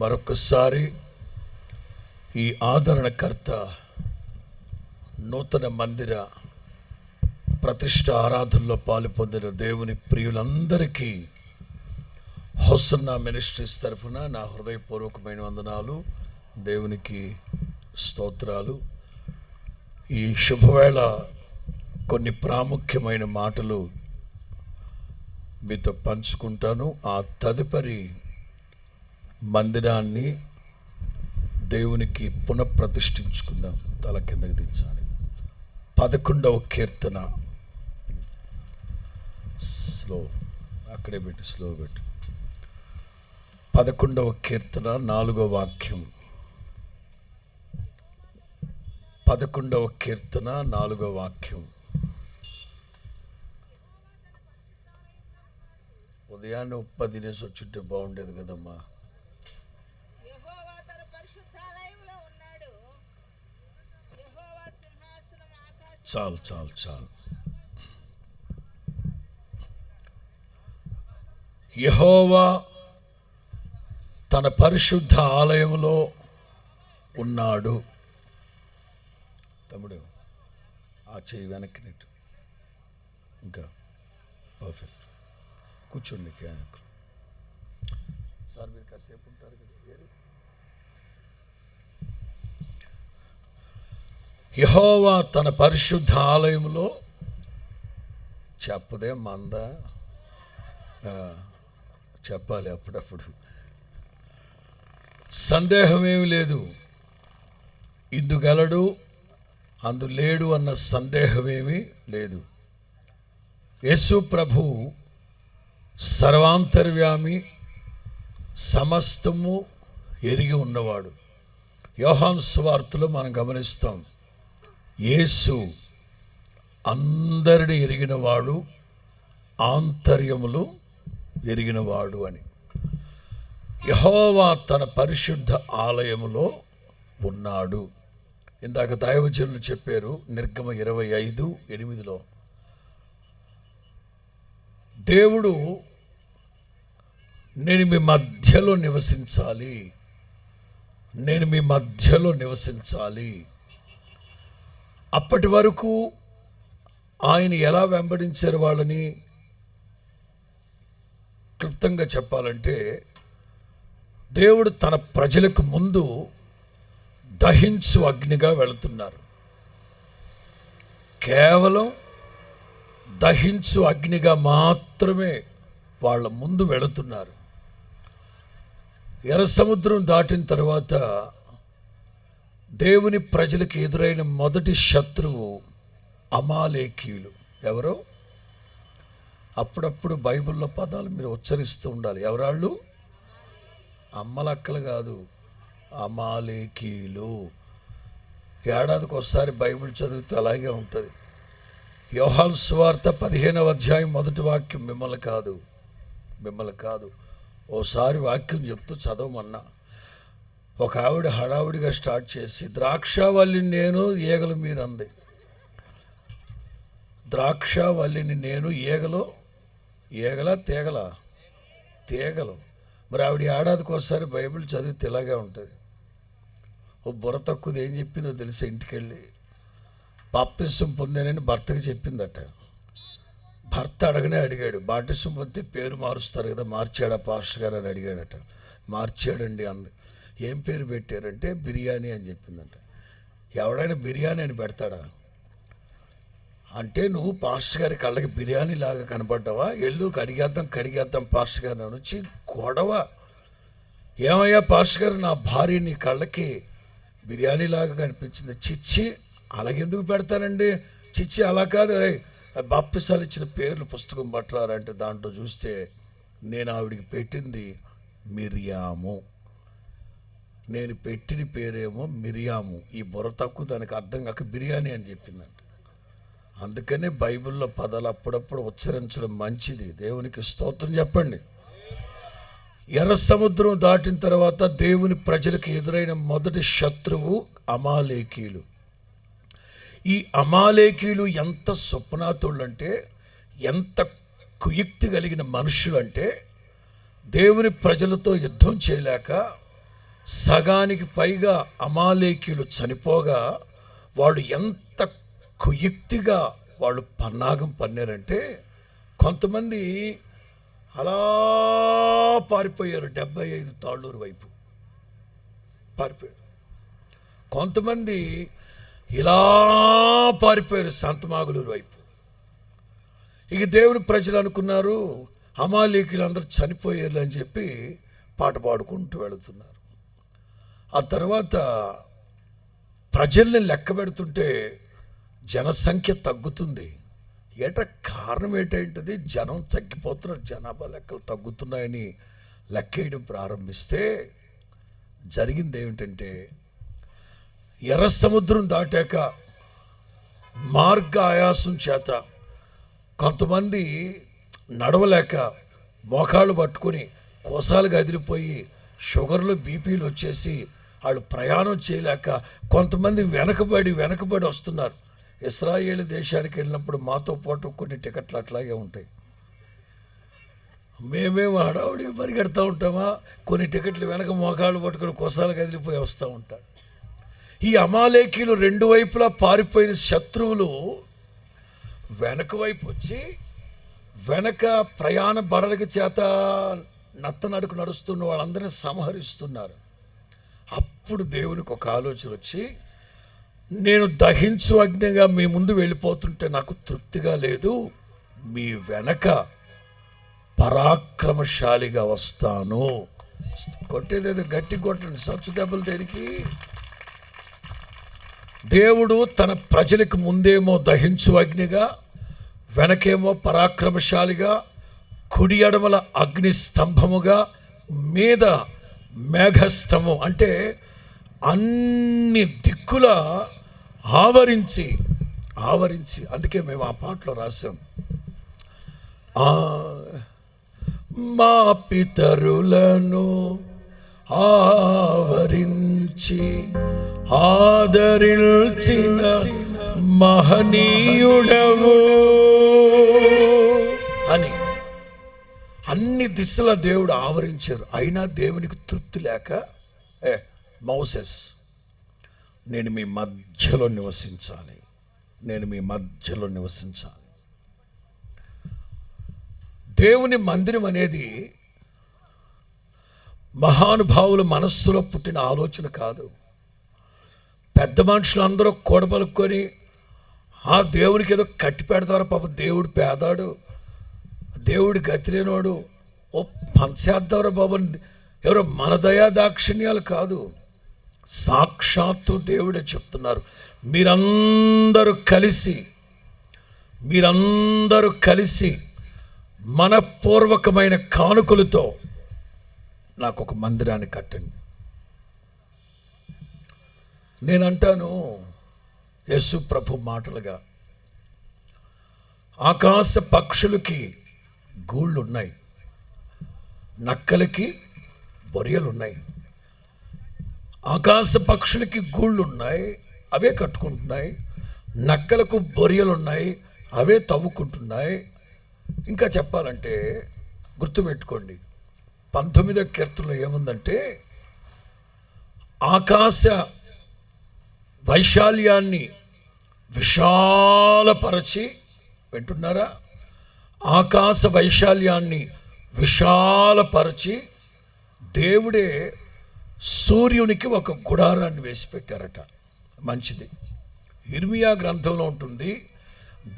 మరొకసారి ఈ ఆదరణకర్త నూతన మందిర ప్రతిష్ఠ ఆరాధనలో పాలు పొందిన దేవుని ప్రియులందరికీ హోసన్నా మినిస్ట్రీస్ తరఫున నా హృదయపూర్వకమైన వందనాలు. దేవునికి స్తోత్రాలు. ఈ శుభవేళ కొన్ని ప్రాముఖ్యమైన మాటలు మీతో పంచుకుంటాను. ఆ తదుపరి మందిరాన్ని దేవునికి పునఃప్రతిష్ఠించుకుందాం. తల కిందకి దించాలి. 11వ కీర్తన స్లో, అక్కడే పెట్టి స్లో పెట్టి. 11వ కీర్తన 4వ వాక్యం. 11వ కీర్తన 4వ వాక్యం. ఉదయాన్నే ఉప్పు తినేసి వచ్చుంటే బాగుండేది కదమ్మా. చాలు చాలు చాలు. యెహోవా తన పరిశుద్ధ ఆలయంలో ఉన్నాడు. తమ్ముడు ఆ చెయ్యి వెనక్కి నెట్టు. ఇంకా పర్ఫెక్ట్. కూర్చోండి. సార్ మీరు కాసేపు ఉంటారు కదా. యెహోవా తన పరిశుద్ధ ఆలయంలో చెప్పదే మంద చెప్పాలి అప్పుడప్పుడు. సందేహమేమి లేదు. ఇందుగలడు అందులేడు అన్న సందేహమేమీ లేదు. యేసు ప్రభు సర్వాంతర్యామి, సమస్తము ఎరిగి ఉన్నవాడు. యోహాను సువార్తలో మనం గమనిస్తాం, యేసు అందరిని ఎరిగినవాడు, ఆంతర్యములు ఎరిగినవాడు అని. యెహోవా తన పరిశుద్ధ ఆలయములో ఉన్నాడు. ఇందాక దైవజనులు చెప్పారు, నిర్గమ 25:8. దేవుడు నేను మీ మధ్యలో నివసించాలి, నేను మీ మధ్యలో నివసించాలి. అప్పటి వరకు ఆయన ఎలా వెంబడించారు వాళ్ళని క్లుప్తంగా చెప్పాలంటే, దేవుడు తన ప్రజలకు ముందు దహించు అగ్నిగా వెళుతున్నారు. కేవలం దహించు అగ్నిగా మాత్రమే వాళ్ళ ముందు వెళుతున్నారు. ఎర్ర సముద్రం దాటిన తర్వాత దేవుని ప్రజలకు ఎదురైన మొదటి శత్రువు అమాలేకీయులు. ఎవరో అప్పుడప్పుడు బైబిల్లో పదాలు మీరు ఉచ్చరిస్తూ ఉండాలి. ఎవరాళ్ళు? అమ్మలక్కలు కాదు, అమాలేకీయులు. ఏడాదికి ఒకసారి బైబిల్ చదివితే అలాగే ఉంటుంది. యోహాను సువార్త 15వ అధ్యాయం 1వ వాక్యం. మిమ్మల్ని కాదు ఓసారి వాక్యం చెప్తూ చదవమన్నా. ఒక ఆవిడ హడావుడిగా స్టార్ట్ చేసి, ద్రాక్షావల్లిని నేను, ఈగలు మీరు అంది. ద్రాక్షావల్లిని నేను, ఈగల తీగలు. మరి ఆవిడ ఏడాదికి ఒకసారి బైబిల్ చదివితే ఇలాగే ఉంటుంది. ఓ బుర్ర తక్కువది ఏం చెప్పిందో తెలిసి ఇంటికెళ్ళి బాప్తిసం పొందానని భర్తకి చెప్పిందట. భర్త అడిగాడు, బాప్తిసం పొందితే పేరు మారుస్తారు కదా, మార్చాడా పాస్టర్ గారు అని అడిగాడట. మార్చాడండి అంది. ఏం పేరు పెట్టారంటే బిర్యానీ అని చెప్పిందంట. ఎవడైనా బిర్యానీ అని పెడతాడా? అంటే నువ్వు పాస్టర్ గారి కళ్ళకి బిర్యానీ లాగా కనపడ్డావా? ఎల్లు కడిగేద్దాం పాస్టర్ గారిని వచ్చి గొడవ. ఏమయ్యా పాస్టర్ గారు, నా భార్య నీ కళ్ళకి బిర్యానీ లాగా కనిపించింది. చిచ్చి అలాగెందుకు పెడతానండి? చిచ్చి అలా కాదు, రే బాప్తిసాలు ఇచ్చిన పేర్లు పుస్తకం పట్టరారంటే దాంట్లో చూస్తే నేను ఆవిడికి పెట్టింది మిరియాము. నేను పెట్టిన పేరేమో మిరియాము. ఈ బుర్ర తక్కువ దానికి అర్థం కాక బిర్యానీ అని చెప్పిందంట. అందుకనే బైబిల్లో పదాలు అప్పుడప్పుడు ఉచ్చరించడం మంచిది. దేవునికి స్తోత్రం చెప్పండి. ఎర్ర సముద్రం దాటిన తర్వాత దేవుని ప్రజలకు ఎదురైన మొదటి శత్రువు అమాలేకీయులు. ఈ అమాలేకీయులు ఎంత స్వప్నాతులంటే, ఎంత కుయుక్తి కలిగిన మనుషులు అంటే, దేవుని ప్రజలతో యుద్ధం చేయలేక సగానికి పైగా అమాలేకీయులు చనిపోగా వాళ్ళు ఎంత కుయుక్తిగా వాళ్ళు పన్నాగం పన్నారంటే, కొంతమంది అలా పారిపోయారు 75 తాళ్ళూరు వైపు పారిపోయారు. కొంతమంది ఇలా పారిపోయారు సంతమాగులూరు వైపు. ఇక దేవుని ప్రజలు అనుకున్నారు అమాలేకీయులు అందరూ చనిపోయారు అని చెప్పి పాట పాడుకుంటూ వెళుతున్నారు. ఆ తర్వాత ప్రజల్ని లెక్క పెడుతుంటే జనసంఖ్య తగ్గుతుంది. కారణం ఏంటంటే జనం తగ్గిపోతున్నారు, జనాభా లెక్కలు తగ్గుతున్నాయని లెక్కేయడం ప్రారంభిస్తే జరిగింది ఏమిటంటే, ఎర్ర సముద్రం దాటాక మార్గ ఆయాసం చేత కొంతమంది నడవలేక మోకాళ్ళు పట్టుకొని కోసాలు కదిలిపోయి షుగర్లు బీపీలు వచ్చేసి వాళ్ళు ప్రయాణం చేయలేక కొంతమంది వెనకబడి వస్తున్నారు. ఇస్రాయేల్ దేశానికి వెళ్ళినప్పుడు మాతో పాటు కొన్ని టికెట్లు అట్లాగే ఉంటాయి. మేమేమో హడావుడికి పరిగెడతా ఉంటామా, కొన్ని టికెట్లు వెనక మోకాళ్ళు పట్టుకొని కోసాలు కదిలిపోయి వస్తూ ఉంటారు. ఈ అమాలేకీలు రెండు వైపులా పారిపోయిన శత్రువులు వెనక వైపు వచ్చి వెనక ప్రయాణ బడలిక చేత నత్తనడుకు నడుస్తున్న వాళ్ళందరినీ సంహరిస్తున్నారు. అప్పుడు దేవునికి ఒక ఆలోచన వచ్చి, నేను దహించు అగ్నిగా మీ ముందు వెళ్ళిపోతుంటే నాకు తృప్తిగా లేదు, మీ వెనక పరాక్రమశాలిగా వస్తాను. కొట్టేదేదో గట్టి కొట్టండి, సచ్చు దెబ్బలు దేనికి. దేవుడు తన ప్రజలకు ముందేమో దహించు అగ్నిగా, వెనకేమో పరాక్రమశాలిగా, కుడి ఎడమల అగ్ని స్తంభముగా, మీద మేఘస్తంభం, అంటే అన్ని దిక్కుల ఆవరించి అందుకే మేము ఆ పాటలో రాసాం, మా పితరులను ఆవరించి ఆదరించిన మహనీయుడవు అని అన్ని దిశల దేవుడు ఆవరించారు. అయినా దేవునికి తృప్తి లేక, మోసెస్ నేను మీ మధ్యలో నివసించాలి. దేవుని మందిరం అనేది మహానుభావుల మనస్సులో పుట్టిన ఆలోచన కాదు. పెద్ద మనుషులందరూ కూడబలుక్కొని ఆ దేవునికి ఏదో కట్టి పెడతారు. పాప దేవుడు పేదాడు, దేవుడి గతిలేనోడు, ఓ పంచేద్దారు బాబు, ఎవరో మన దయా దాక్షిణ్యాలు కాదు, సాక్షాత్తు దేవుడే చెప్తున్నారు, మీరందరూ కలిసి మనపూర్వకమైన కానుకలతో నాకు ఒక మందిరాన్ని కట్టండి. నేనంటాను యేసు ప్రభు మాటలుగా, ఆకాశ పక్షులకి గూళ్ళున్నాయి, నక్కలకి బొరియలున్నాయి. ఆకాశ పక్షులకి గూళ్ళున్నాయి, అవే కట్టుకుంటున్నాయి. నక్కలకు బొరియలున్నాయి, అవే తవ్వుకుంటున్నాయి. ఇంకా చెప్పాలంటే గుర్తుపెట్టుకోండి, 19వ కీర్తనలో ఏముందంటే, ఆకాశ వైశాల్యాన్ని విశాలపరచి, వింటున్నారా, ఆకాశ వైశాల్యాన్ని విశాలపరచి దేవుడే సూర్యునికి ఒక గుడారాన్ని వేసి పెట్టారట. మంచిది. ఇర్మియా గ్రంథంలో ఉంటుంది,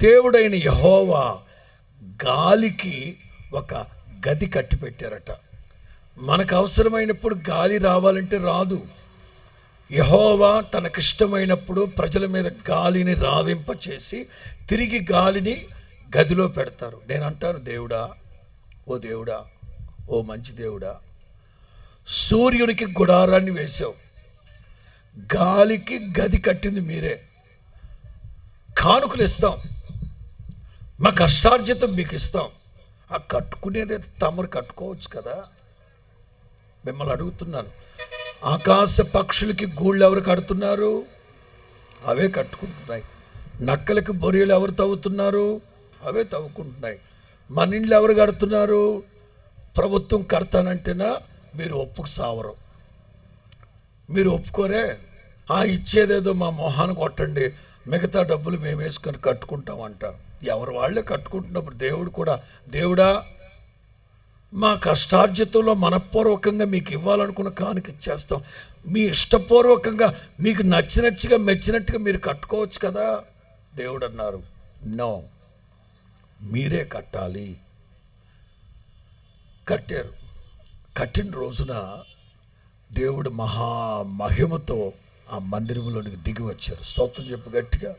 దేవుడైన యెహోవా గాలికి ఒక గది కట్టి పెట్టారట. మనకు అవసరమైనప్పుడు గాలి రావాలంటే రాదు. యెహోవా తనకిష్టమైనప్పుడు ప్రజల మీద గాలిని రావింపచేసి తిరిగి గాలిని గదిలో పెడతారు. నేను అంటాను, దేవుడా, ఓ మంచి దేవుడా, సూర్యునికి గుడారాన్ని వేశావు, గాలికి గది కట్టింది మీరే, కానుకలు ఇస్తాం, మా కష్టార్జితం మీకు ఇస్తాం. ఆ కట్టుకునేది తమరు కట్టుకోవచ్చు కదా. మిమ్మల్ని అడుగుతున్నాను, ఆకాశ పక్షులకి గూళ్ళు ఎవరు కడుతున్నారు? అవే కట్టుకుంటున్నాయి. నక్కలకి బొరియలు ఎవరు తవ్వుతున్నారు? అవే తవ్వుకుంటున్నాయి. మన ఇండ్లు ఎవరు కడుతున్నారు? ప్రభుత్వం కడతానంటేనా మీరు ఒప్పుకు సావరు. మీరు ఒప్పుకోరే? ఇచ్చేదేదో మా మొహాన్ని కొట్టండి, మిగతా డబ్బులు మేము వేసుకొని కట్టుకుంటామంట. ఎవరు వాళ్ళే కట్టుకుంటున్నప్పుడు దేవుడు కూడా, దేవుడా మా కష్టార్జితంలో మనపూర్వకంగా మీకు ఇవ్వాలనుకున్న కానుక ఇచ్చేస్తాం, మీ ఇష్టపూర్వకంగా మీకు నచ్చినట్టుగా మెచ్చినట్టుగా మీరు కట్టుకోవచ్చు కదా. దేవుడు అన్నారు, నో, మీరే కట్టాలి. కట్టారు. కట్టిన రోజున దేవుడు మహిమతో ఆ మందిరంలోనికి దిగి వచ్చారు. స్తోత్రం చెప్పు గట్టిగా.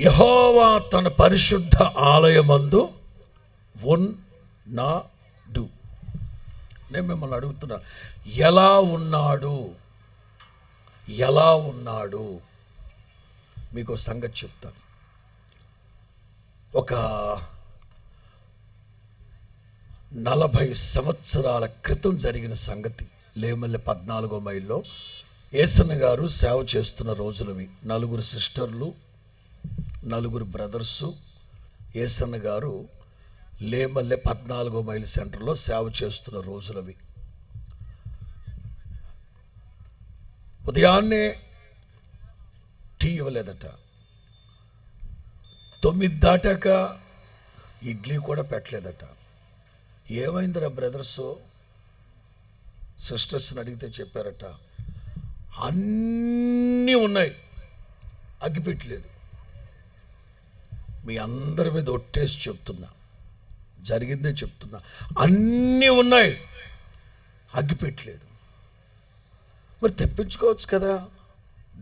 యెహోవా తన పరిశుద్ధ ఆలయమందు ఉన్నాడు. నేను మిమ్మల్ని అడుగుతున్నా, ఎలా ఉన్నాడు? ఎలా ఉన్నాడు? మీకు సంగతి చెప్తాను. ఒక 40 సంవత్సరాల క్రితం జరిగిన సంగతి. లేమల్లె 14వ మైల్లో యేసన్న గారు సేవ చేస్తున్న రోజులవి. 4 సిస్టర్లు, 4 బ్రదర్సు. యేసన్న గారు లేమల్లె 14వ మైల్ సెంటర్లో సేవ చేస్తున్న రోజులవి. ఉదయాన్నే టీ ఇవ్వలేదట. 9 దాటాక ఇడ్లీ కూడా పెట్టలేదట. ఏమైందిరా బ్రదర్స్, సిస్టర్స్ని అడిగితే చెప్పారట, అన్నీ ఉన్నాయి, అగ్గిపెట్టలేదు. మీ అందరి మీద ఒట్టేసి చెప్తున్నా, జరిగిందే చెప్తున్నా, అన్నీ ఉన్నాయి, అగ్గిపెట్టలేదు. మరి తెప్పించుకోవచ్చు కదా.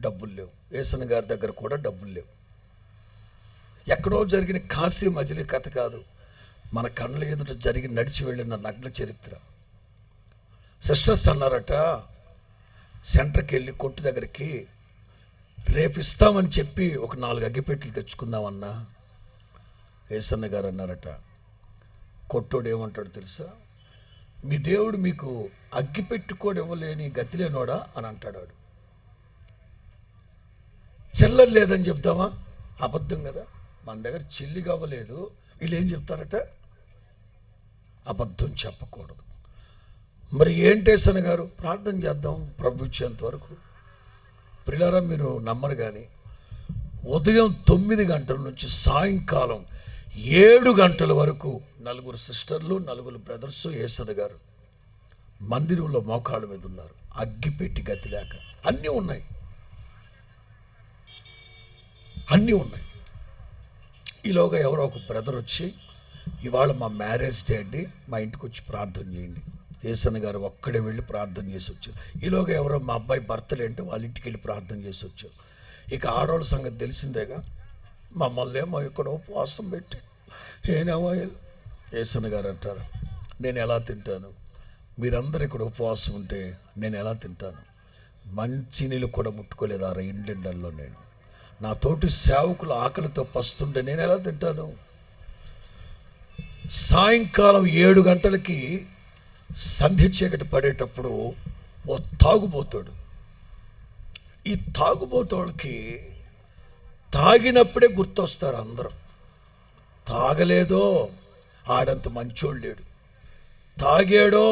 డబ్బులు లేవు. యేసన్న గారి దగ్గర కూడా డబ్బులు లేవు. ఎక్కడో జరిగిన కాశీ మజిలీ కథ కాదు, మన కళ్ళ ఎదుట జరిగి నడిచి వెళ్ళిన నగ్న చరిత్ర. సిస్టర్స్ అన్నారట, సెంటర్కి వెళ్ళి కొట్టు దగ్గరికి రేపు ఇస్తామని చెప్పి ఒక 4 అగ్గిపెట్టెలు తెచ్చుకుందామన్నా. యేసన్న గారు అన్నారట, కొట్టోడు ఏమంటాడు తెలుసా, మీ దేవుడు మీకు అగ్గిపెట్టుకోడు ఇవ్వలేని గతిలేనోడా అని అంటాడు. చిల్లర లేదని చెప్తామా? అబద్ధం కదా. మన దగ్గర చిల్లి కావలేదు. వీళ్ళు ఏం చెప్తారట, అబద్ధం చెప్పకూడదు. మరి ఏంటి యేసన్న గారు, ప్రార్థన చేద్దాం ప్రభు ఇచ్చేంత వరకు. ప్రియులారా, మీరు నమ్మరు కానీ ఉదయం 9 గంటల నుంచి సాయంకాలం 7 గంటల వరకు 4 సిస్టర్లు, 4 బ్రదర్స్, యేసన్న గారు మందిరంలో మోకాళ్ళ మీద ఉన్నారు. అగ్గిపెట్టి గతి లేక. అన్నీ ఉన్నాయి, అన్నీ ఉన్నాయి. ఈలోగా ఎవరో ఒక బ్రదర్ వచ్చి, ఇవాళ మా మ్యారేజ్ డే అండి, మా ఇంటికి వచ్చి ప్రార్థన చేయండి. యేసన్న గారు ఒక్కడే వెళ్ళి ప్రార్థన చేసి వచ్చారు. ఈలోగా ఎవరో మా అబ్బాయి బర్త్డే అంటే వాళ్ళ ఇంటికి వెళ్ళి ప్రార్థన చేసి వచ్చారు. ఇక ఆడవాళ్ళ సంగతి తెలిసిందేగా. మమ్మల్ని ఏమో ఇక్కడ ఉపవాసం పెట్టి ఏనేమో. యేసన్న గారు అంటారు, నేను ఎలా తింటాను? మీరందరూ ఇక్కడ ఉపవాసం ఉంటే నేను ఎలా తింటాను? మంచి నీళ్ళు కూడా ముట్టుకోలేదు ఆ ఇండ్లలో. నేను నా తోటి సేవకులు ఆకలితో పస్తుంటే నేను ఎలా తింటాను? సాయంకాలం 7 గంటలకి సంధ్య చీకటి పడేటప్పుడు ఓ తాగుబోతాడు. ఈ తాగుబోతోళ్ళకి తాగినప్పుడే గుర్తొస్తారు అందరూ. తాగలేదో ఆడంత మంచోడు లేడు, తాగాడో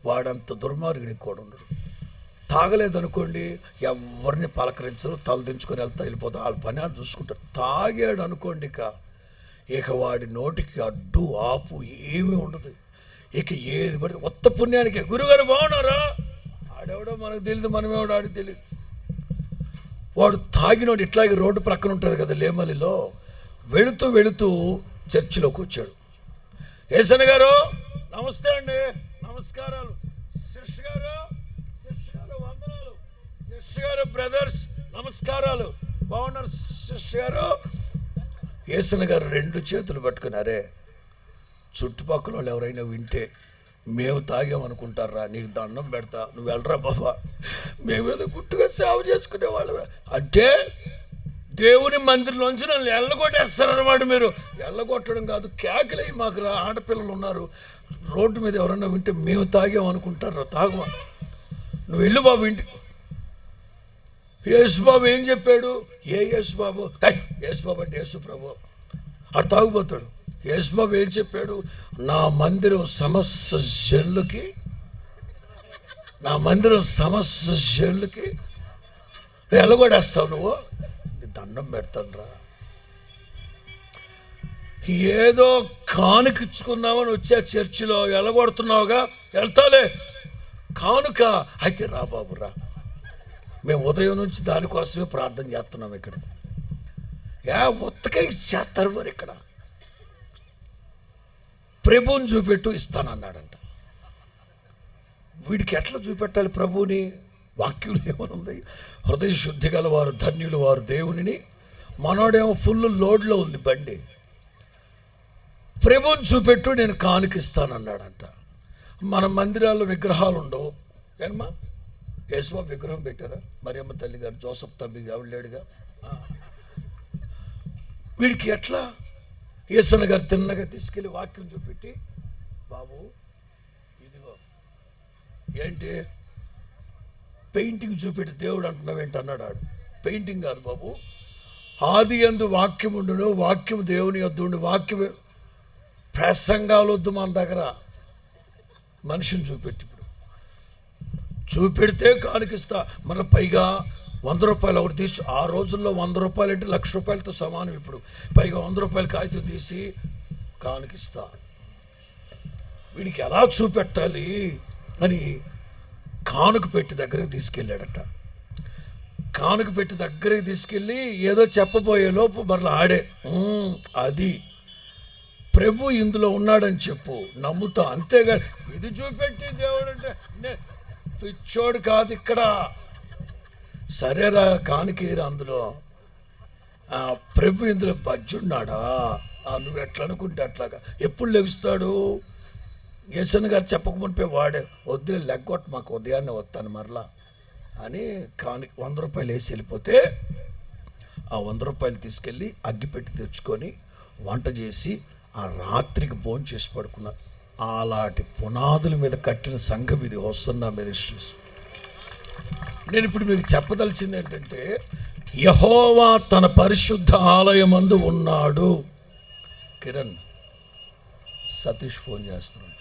వాడంత దుర్మార్గుడి కూడా ఉండడు. తాగలేదనుకోండి, ఎవరిని పలకరించరు, తలదించుకొని వెళ్ళిపోతా, వాళ్ళ పని అని చూసుకుంటారు. తాగాడు అనుకోండి, ఇక వాడి నోటికి అడ్డు ఆపు ఏమీ ఉండదు. ఇక ఏది పడితే ఉత్త పుణ్యానికి, గురుగారు బాగున్నారా, ఆడెవడో మనకు తెలియదు, మనమేవాడు ఆడికి తెలియదు. వాడు తాగినోడు ఇట్లాగే రోడ్డు ప్రక్కన ఉంటుంది కదా లేమల్లిలో, వెళుతూ వెళుతూ చర్చిలోకి వచ్చాడు. యేసన్న గారు నమస్తే అండి, నమస్కారాలు. శిష్య గారు వందనాలు. శిష్య గారు బ్రదర్స్ నమస్కారాలు, బాగున్నారు శిష్య గారు. యేసన్న గారు 2 చేతులు పట్టుకున్నారే, చుట్టుపక్కల వాళ్ళు ఎవరైనా వింటే మేము తాగామనుకుంటారా, నీకు దండం పెడతా, నువ్వు వెళ్ళరా బాబా, మేమేదో గుట్టుగా సేవ చేసుకునే వాళ్ళమే అంటే దేవుని మందిరంలోంచి నన్ను ఎల్లగొట్టేస్తారన్నమాట. మీరు ఎల్లగొట్టడం కాదు, కేకలే. మాకు ఆడపిల్లలు ఉన్నారు, రోడ్డు మీద ఎవరైనా వింటే మేము తాగామనుకుంటారా, తాగమా, నువ్వు వెళ్ళు బాబు ఇంటికి. యేసుబాబు ఏం చెప్పాడు? ఏ యేసుబాబు? యేసుబాబు అంటే యేసు ప్రభు, అటు తాగుపోతాడు. యేసుబాబు ఏం చెప్పాడు? నా మందిరం సమస్త జనులకి నా మందిరం సమస్యలకి ఎలగొడేస్తావు నువ్వు, నీ దండం పెడతాను రా. ఏదో కానుకిచ్చుకున్నామని వచ్చే చర్చిలో ఎలగొడుతున్నావుగా, వెళ్తాలే కానుక అయితే రా బాబు రా. మేము ఉదయం నుంచి దానికోసమే ప్రార్థన చేస్తున్నాం. ఇక్కడ ఉత్తగా ఇచ్చేస్తారు మరి. ఇక్కడ ప్రభువుని చూపెట్టు ఇస్తానన్నాడంట. వీడికి ఎట్లా చూపెట్టాలి ప్రభువుని? వాక్యులు ఏమనుంది? హృదయ శుద్ధి గల వారు ధన్యులు, వారు దేవునిని. మనోడేమో ఫుల్ లోడ్లో ఉంది బండి. ప్రభువుని చూపెట్టు, నేను కానుకిస్తానన్నాడంట. మన మందిరాల్లో విగ్రహాలు ఉండవు ఏమా? యేసుబాబు విగ్రహం పెట్టారా? మరియమ్మ తల్లి గారు, జోసఫ్ తల్లి గారు లేడుగా. వీడికి ఎట్లా? యేసన్న గారు తిన్నగా తీసుకెళ్ళి వాక్యం చూపెట్టి, బాబు ఇదిగో ఏంటి పెయింటింగ్ చూపెట్టి దేవుడు అంటున్నావు ఏంటి అన్నాడు. ఆడు పెయింటింగ్ కాదు బాబు, ఆది యందు వాక్యం ఉండును, వాక్యం దేవుని యొద్ద ఉండు. వాక్యం ప్రసంగాలు వద్దు మన దగ్గర. మనిషిని చూపెట్టి ఇప్పుడు చూపెడితే కానుకిస్తా. మన పైగా 100 రూపాయలు ఒకటి తీసి, ఆ రోజుల్లో 100 రూపాయలు అంటే 1,00,000 రూపాయలతో సమానం. ఇప్పుడు పైగా 100 రూపాయల కాగితం తీసి కానుకిస్తా. వీడికి ఎలా చూపెట్టాలి అని కానుక పెట్టి దగ్గరికి తీసుకెళ్ళాడట. కానుక పెట్టి దగ్గరికి తీసుకెళ్ళి ఏదో చెప్పబోయే లోపు మరలా ఆడే, అది ప్రభు ఇందులో ఉన్నాడని చెప్పు, నమ్ముతా. అంతేగాని ఇది చూపెట్టి దేవుడు అంటే పిచ్చోడు కాదు ఇక్కడ. సరేరా కానుకేరా, అందులో ప్రభు ఇందులో బజ్జున్నాడా? నువ్వు ఎట్లా అనుకుంటే అట్లాగా. ఎప్పుడు లెగుస్తాడు? యేసన్న గారు చెప్పకమునిపే వాడే, వద్దులే లెగ్గొట్టు, మాకు ఉదయాన్నే వస్తాను మరలా అని 100 రూపాయలు వేసి వెళ్ళిపోతే, ఆ 100 రూపాయలు తీసుకెళ్ళి అగ్గిపెట్టి తెచ్చుకొని వంట చేసి ఆ రాత్రికి భోజనం చేసి పడుకున్నారు. అలాంటి పునాదుల మీద కట్టిన సంఘం ఇది హోసన్నా మినిస్ట్రీస్. నేను ఇప్పుడు మీకు చెప్పదలిచింది ఏంటంటే, యెహోవా తన పరిశుద్ధ ఆలయమందు ఉన్నాడు. కిరణ్ సతీష్ ఫోన్ చేస్తున్నాడు.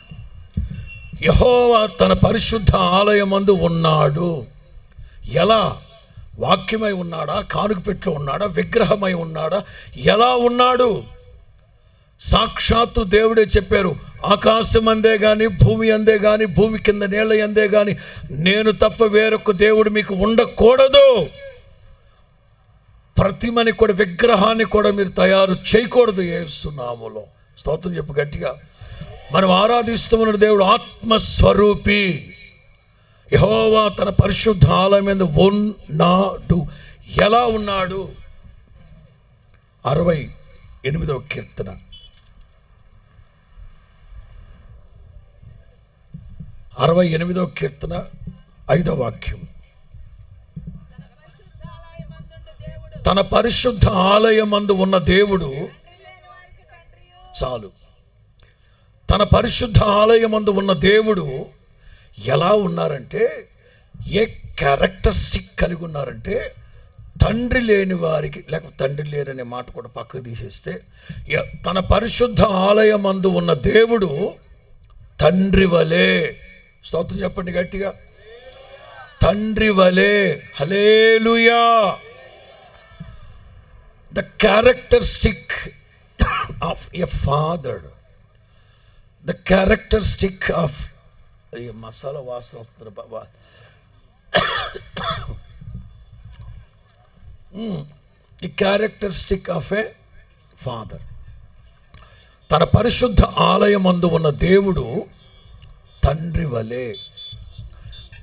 యెహోవా తన పరిశుద్ధ ఆలయమందు ఉన్నాడు. ఎలా? వాక్యమై ఉన్నాడా? కానుక పెట్లో ఉన్నాడా? విగ్రహమై ఉన్నాడా? ఎలా ఉన్నాడు? సాక్షాత్తు దేవుడే చెప్పారు, ఆకాశం అందే కానీ, భూమి అందే కానీ, భూమి కింద నీళ్ళ అందే కానీ నేను తప్ప వేరొక దేవుడు మీకు ఉండకూడదు. ప్రతిమని కూడా, విగ్రహాన్ని కూడా మీరు తయారు చేయకూడదు యేసు నామములో. స్తోత్రం చెప్పు గట్టిగా. మనం ఆరాధిస్తున్న దేవుడు ఆత్మస్వరూపి. యెహోవా తన పరిశుద్ధ ఆలయం మీద ఉన్నాడు. ఎలా ఉన్నాడు? 68వ కీర్తన 68వ కీర్తన 5వ వాక్యం. తన పరిశుద్ధ ఆలయమందు ఉన్న దేవుడు, చాలు. తన పరిశుద్ధ ఆలయమందు ఉన్న దేవుడు ఎలా ఉన్నారంటే, ఏ క్యారెక్టరిస్టిక్ కలిగి ఉన్నారంటే, తండ్రి లేని వారికి, లేకపోతే తండ్రి లేరనే మాట కూడా పక్కకు తీసేస్తే, తన పరిశుద్ధ ఆలయమందు ఉన్న దేవుడు తండ్రి వలే. స్తోత్రం చెప్పండి గట్టిగా. తండ్రి వలే. హల్లెలూయా. The characteristic of a father, the characteristic of, masala వాసన వస్తుంది బాబా. The characteristic of a father. తన పరిశుద్ధ ఆలయమందు ఉన్న దేవుడు తండ్రి వలే.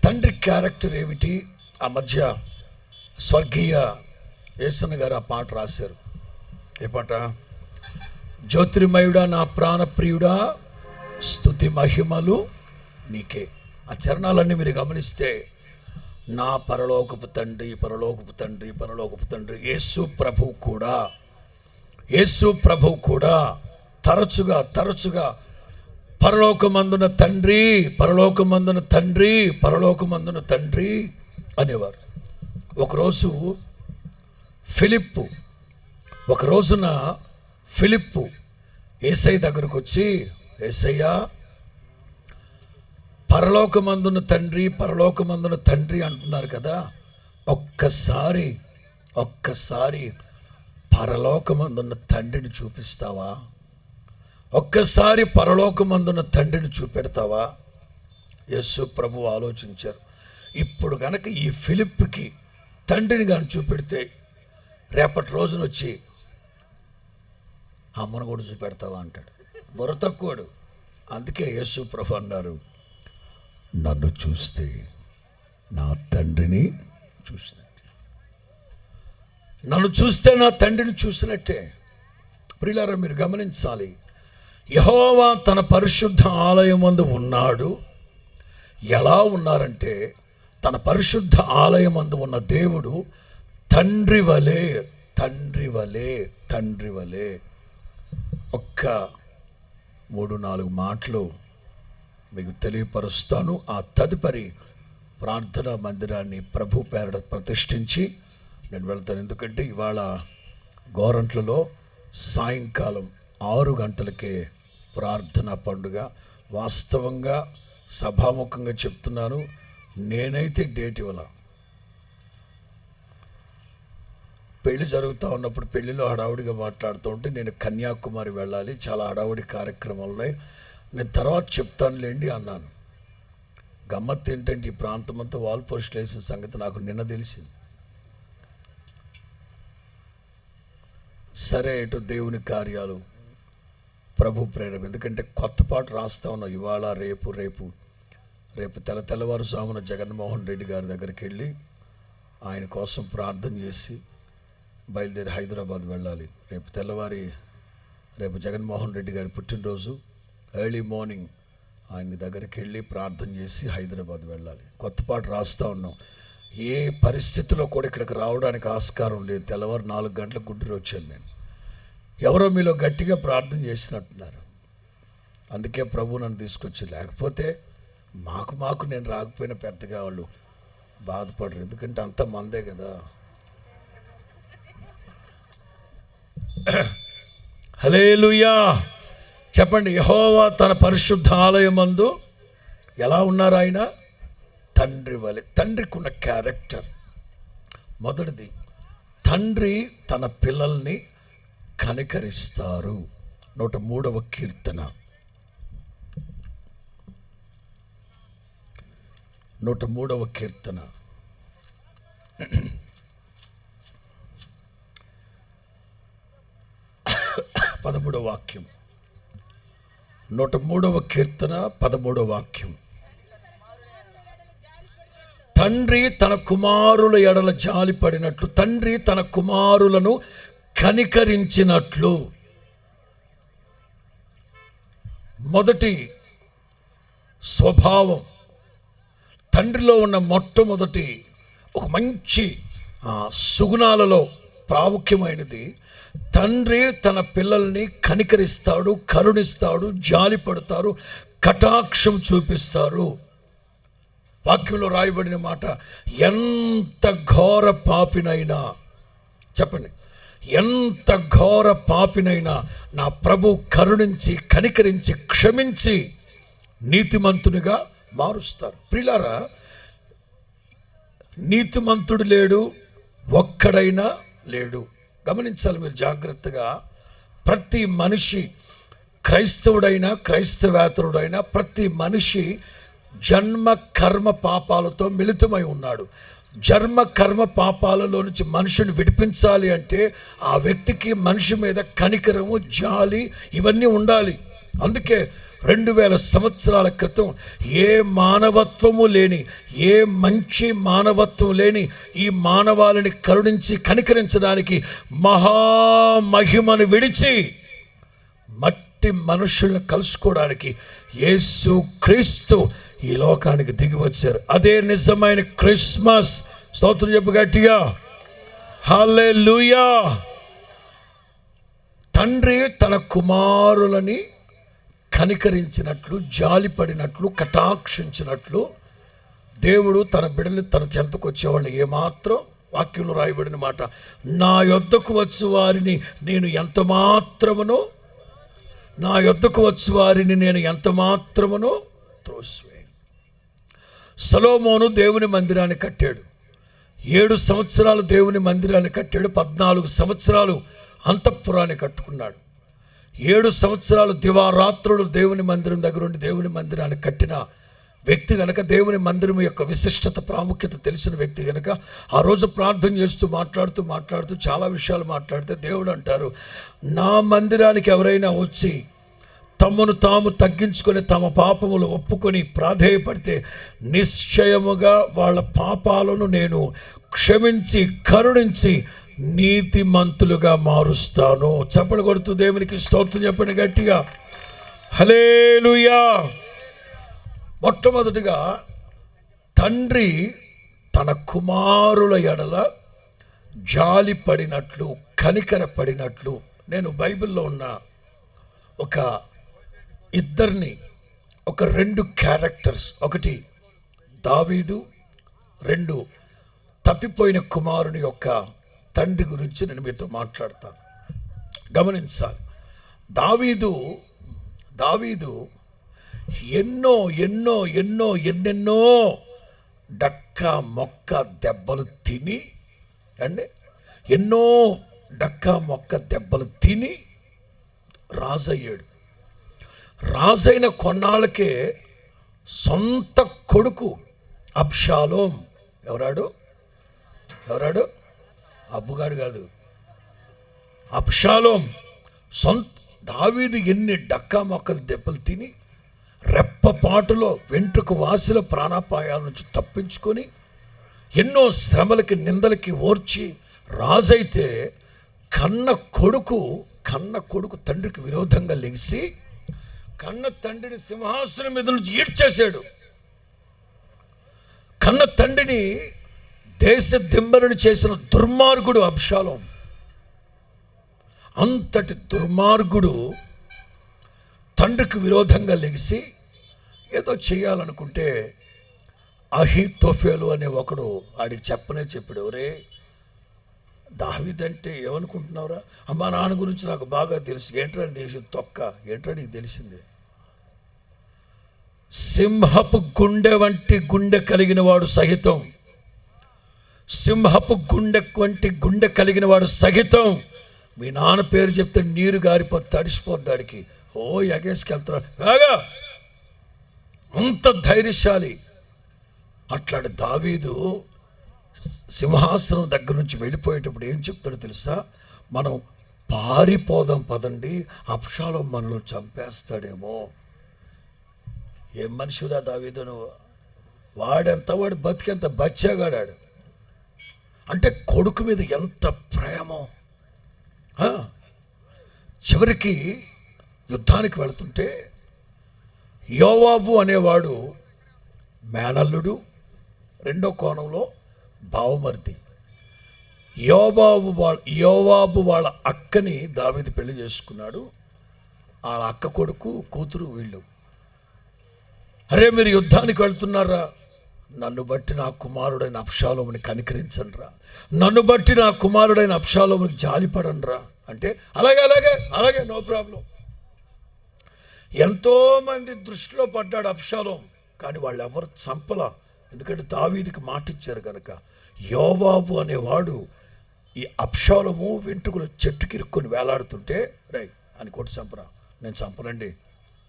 తండ్రి క్యారెక్టర్ ఏమిటి? ఆ మధ్య స్వర్గీయ యేసన్న గారు ఆ పాట రాశారు. ఏ పాట? జ్యోతిర్మయుడా నా ప్రాణప్రియుడా స్తుతి మహిమలు నీకే. ఆ చరణాలన్నీ మీరు గమనిస్తే, నా పరలోకపు తండ్రి, పరలోకపు తండ్రి, పరలోకపు తండ్రి. యేసు ప్రభువు కూడా తరచుగా పరలోకమందున తండ్రి, పరలోకమందున తండ్రి, పరలోకమందున తండ్రి అనేవారు. ఒకరోజు ఫిలిప్పు యేసయ్య దగ్గరకు వచ్చి, యేసయ్యా పరలోకమందున్న తండ్రి, పరలోకమందున్న తండ్రి అంటున్నారు కదా. ఒక్కసారి పరలోకమందున్న తండ్రిని చూపిస్తావా? ఒక్కసారి పరలోకమందున్న తండ్రిని చూపెడతావా? యేసు ప్రభు ఆలోచించారు. ఇప్పుడు గనక ఈ ఫిలిప్కి తండ్రిని కానీ చూపెడితే రేపటి రోజున వచ్చి అమ్మను కూడా చూపెడతావా అంటాడు. బుర్ర తక్కువడు. అందుకే యేసు ప్రభు అన్నారు, నన్ను చూస్తే నా తండ్రిని చూసినట్టే. నన్ను చూస్తే నా తండ్రిని చూసినట్టే. ప్రియులారా, మీరు గమనించాలి, యెహోవా తన పరిశుద్ధ ఆలయమందు ఉన్నాడు. ఎలా ఉన్నారంటే, తన పరిశుద్ధ ఆలయమందు ఉన్న దేవుడు తండ్రి వలే ఒక్క 3-4 మాటలు మీకు తెలియపరుస్తాను. ఆ తదుపరి ప్రార్థనా మందిరాన్ని ప్రభు పేరట ప్రతిష్ఠించి నేను వెళ్తాను. ఎందుకంటే ఇవాళ గోరంట్లలో సాయంకాలం 6 గంటలకే ప్రార్థనా పండుగ. వాస్తవంగా సభాముఖంగా చెప్తున్నాను, నేనైతే డేట్ ఇవ్వాల. పెళ్లి జరుగుతూ ఉన్నప్పుడు పెళ్లిలో హడావుడిగా మాట్లాడుతూ ఉంటే నేను కన్యాకుమారి వెళ్ళాలి, చాలా హడావుడి కార్యక్రమాలు ఉన్నాయి, నేను తర్వాత చెప్తానులేండి అన్నాను. గమ్మత్తు ఏంటంటే ఈ ప్రాంతం అంతా వాల్ పోస్టులు వేసిన సంగతి నాకు నిన్న తెలిసింది. సరే, ఇటు దేవుని కార్యాలు, ప్రభు ప్రేరణ. ఎందుకంటే కొత్త పాట రాస్తా ఉన్నాం ఇవాళ, రేపు తెల్లవారుజామున జగన్మోహన్ రెడ్డి గారి దగ్గరికి వెళ్ళి ఆయన కోసం ప్రార్థన చేసి బయలుదేరి హైదరాబాద్ వెళ్ళాలి. రేపు జగన్మోహన్ రెడ్డి గారి పుట్టినరోజు. ఎర్లీ మార్నింగ్ ఆయన దగ్గరికి వెళ్ళి ప్రార్థన చేసి హైదరాబాద్ వెళ్ళాలి. కొత్త పాట రాస్తూ ఉన్నాం. ఏ పరిస్థితిలో కూడా ఇక్కడికి రావడానికి ఆస్కారం లేదు. తెల్లవారు 4 గంటలకు గుంటూరు వచ్చాను నేను. ఎవరో మీలో గట్టిగా ప్రార్థన చేసినట్టున్నారు. అందుకే ప్రభు నన్ను తీసుకొచ్చి, లేకపోతే మాకు నేను రాకపోయినా పెద్దగా వాళ్ళు బాధపడరు. ఎందుకంటే అంత మందే కదా. హల్లెలూయా చెప్పండి. యెహోవా తన పరిశుద్ధ ఆలయమందు ఎలా ఉన్నారు? ఆయన తండ్రి వలె. తండ్రికి ఉన్న క్యారెక్టర్ మొదటిది, తండ్రి తన పిల్లల్ని కనికరిస్తారు. 103వ కీర్తన 103వ కీర్తన 13వ వాక్యం. 103వ కీర్తన 13వ వాక్యం. తండ్రి తన కుమారుల ఎడల జాలిపడినట్లు, తండ్రి తన కుమారులను కనికరించినట్లు. మొదటి స్వభావం తండ్రిలో ఉన్న మొట్టమొదటి ఒక మంచి సుగుణాలలో ప్రాముఖ్యమైనది, తండ్రి తన పిల్లల్ని కనికరిస్తాడు, కరుణిస్తాడు, జాలిపడతారు, కటాక్షం చూపిస్తారు. వాక్యంలో రాయబడిన మాట, ఎంత ఘోర పాపినైనా, చెప్పండి, ఎంత ఘోర పాపినైనా నా ప్రభు కరుణించి, కనికరించి, క్షమించి నీతిమంతునిగా మారుస్తారు. ప్రియులారా, నీతిమంతుడు లేడు, ఒక్కడైనా లేడు. గమనించాలి మీరు జాగ్రత్తగా. ప్రతి మనిషి, క్రైస్తవుడైనా క్రైస్తవేతరుడైనా, ప్రతి మనిషి జన్మ కర్మ పాపాలతో మిళితమై ఉన్నాడు. జన్మ కర్మ పాపాలలో నుంచి మనిషిని విడిపించాలి అంటే ఆ వ్యక్తికి మనిషి మీద కనికరము, జాలి ఇవన్నీ ఉండాలి. అందుకే 2000 సంవత్సరాల క్రితం ఏ మానవత్వము లేని, ఏ మంచి మానవత్వం లేని ఈ మానవాళిని కరుణించి కనికరించడానికి మహామహిమను విడిచి మట్టి మనుషులను కలుసుకోవడానికి యేసు క్రీస్తు ఈ లోకానికి దిగి వచ్చారు. అదే నిజమైన క్రిస్మస్. స్తోత్రం చెప్పు గట్టిగా, హల్లెలూయా. తండ్రి తన కుమారులని కనికరించినట్లు, జాలిపడినట్లు, కటాక్షించినట్లు దేవుడు తన బిడ్డలు తన చెంతకు వచ్చేవాళ్ళు ఏమాత్రం, వాక్యంలో రాయబడిన మాట, నా యొద్దకు వచ్చు వారిని నేను ఎంత మాత్రమునో, నా యొద్దకు వచ్చు వారిని నేను ఎంత మాత్రమునో త్రోసివేయను. సొలొమోను దేవుని మందిరాన్ని కట్టాడు. 7 సంవత్సరాలు దేవుని మందిరాన్ని కట్టాడు. 14 సంవత్సరాలు అంతఃపురాన్ని కట్టుకున్నాడు. 7 సంవత్సరాలు దివారాత్రులు దేవుని మందిరం దగ్గర ఉండి దేవుని మందిరాన్ని కట్టిన వ్యక్తి కనుక, దేవుని మందిరం యొక్క విశిష్టత ప్రాముఖ్యత తెలిసిన వ్యక్తి కనుక, ఆ రోజు ప్రార్థన చేస్తూ మాట్లాడుతూ చాలా విషయాలు మాట్లాడితే దేవుడు అంటారు, నా మందిరానికి ఎవరైనా వచ్చి తమను తాము తగ్గించుకొని తమ పాపములు ఒప్పుకొని ప్రాధేయపడితే నిశ్చయముగా వాళ్ళ పాపాలను నేను క్షమించి కరుణించి నీతిమంతులుగా మారుస్తాను. చప్పలు కొడుతూ దేవునికి స్తోత్రం చెప్పండి గట్టిగా, హల్లెలూయా. మొట్టమొదటిగా తండ్రి తన కుమారుల ఎడల జాలి పడినట్లు, కనికర పడినట్లు, నేను బైబిల్లో ఉన్న ఒక ఇద్దరిని, ఒక 2 క్యారెక్టర్స్, ఒకటి దావీదు, 2 తప్పిపోయిన కుమారుని యొక్క తండ్రి గురించి నేను మీతో మాట్లాడతాను. గమనించాలి. దావీదు ఎన్నెన్నో డక్క మొక్క దెబ్బలు తిని రాజయ్యాడు. రాజైన కొన్నాళ్ళకే సొంత కొడుకు అబ్షాలోం, ఎవరాడు అబ్బుగాడు కాదు, అబ్షాలోం దావీదు ఎన్ని డక్కా మొక్కలు దెబ్బలు తిని రెప్పపాటులో వెంట్రుక వాసిల ప్రాణాపాయాల నుంచి తప్పించుకొని ఎన్నో శ్రమలకి నిందలకి ఓర్చి రాజైతే కన్న కొడుకు తండ్రికి విరోధంగా లెగిసి కన్న తండ్రిని సింహాసనం మీద నుంచి ఈడ్చేశాడు. కన్న తండ్రిని దేశ దిమ్మరిని చేసిన దుర్మార్గుడు అబ్షాలోం. అంతటి దుర్మార్గుడు తండ్రికి విరోధంగా లెగిసి ఏదో చేయాలనుకుంటే అహీతోఫెలు అనే ఒకడు ఆడికి చెప్పాడు, ఒరే దావీదంటే ఏమనుకుంటున్నావురా, అమ్మా నాన్న గురించి నాకు బాగా తెలుసు, ఏంట్రా దేశం తొక్క, ఏంట్రా నీకు తెలిసిందే, సింహపు గుండె వంటి గుండె కలిగిన వాడు సహితం, సింహపు గుండె కలిగిన వాడు సహితం మీ నాన్న పేరు చెప్తే నీరు గారిపోతే తడిసిపోద్ది, దాడికి ఎగేసుకెళ్తాడు, బాగా అంత ధైర్యశాలి. అట్లాంటి దావీదు సింహాసనం దగ్గర నుంచి వెళ్ళిపోయేటప్పుడు ఏం చెప్తాడో తెలుసా, మనం పారిపోదాం పదండి, అబ్షాలోం మనల్ని చంపేస్తాడేమో. ఏం మనిషిరా దావీదు నువ్వు, వాడు బతికెంత బచ్చాగాడాడు అంటే కొడుకు మీద ఎంత ప్రేమో. చివరికి యుద్ధానికి వెళుతుంటే యోవాబు అనేవాడు మేనల్లుడు, 2వ కోణంలో బావమరిది. యోవాబు వాళ్ళ అక్కని దావీదు పెళ్లి చేసుకున్నాడు. వాళ్ళ అక్క కొడుకు కూతురు వీళ్ళు. అరే మీరు యుద్ధానికి వెళ్తున్నారా, నన్ను బట్టి నా కుమారుడైన అబ్షాలోముని కనికరించండిరా, నన్ను బట్టి నా కుమారుడైన అబ్షాలోమునికి జాలిపడండిరా అంటే అలాగే నో ప్రాబ్లం. ఎంతోమంది దృష్టిలో పడ్డాడు అబ్షాలోం, కానీ వాళ్ళు ఎవరు చంపలా, ఎందుకంటే దావీదుకి మాట ఇచ్చారు కనుక. యోవాబు అనేవాడు ఈ అబ్షాలోము వెంట్రుకలు చెట్టుకి ఇరుక్కొని వేలాడుతుంటే రై అని కొట్టి చంపరా, నేను చంపనండి,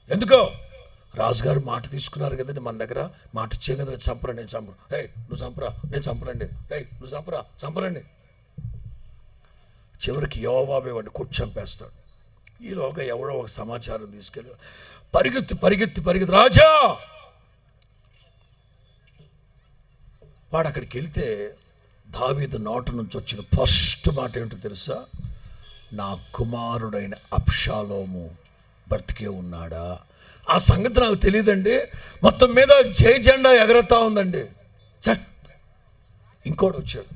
ఎందుకో రాజుగారు మాట తీసుకున్నారు కదండి మన దగ్గర, మాట ఇచ్చే కదా, చంపరా, నేను చంపను, నువ్వు చంపరా, నేను చంపనండి, నువ్వు చంపరండి. చివరికి యోవాబే వాడిని కొట్టి చంపేస్తాడు. ఈలోగా ఎవడో ఒక సమాచారం తీసుకెళ్ళి పరిగెత్తి రాజా, వాడు అక్కడికి వెళితే దావీదు నోట నుంచి వచ్చిన ఫస్ట్ మాట ఏంటో తెలుసా, నా కుమారుడైన అబ్షాలోము బ్రతికే ఉన్నాడా. ఆ సంగతి నాకు తెలియదండి, మొత్తం మీద జై జెండా ఎగరతా ఉందండి. ఇంకోటి వచ్చాడు,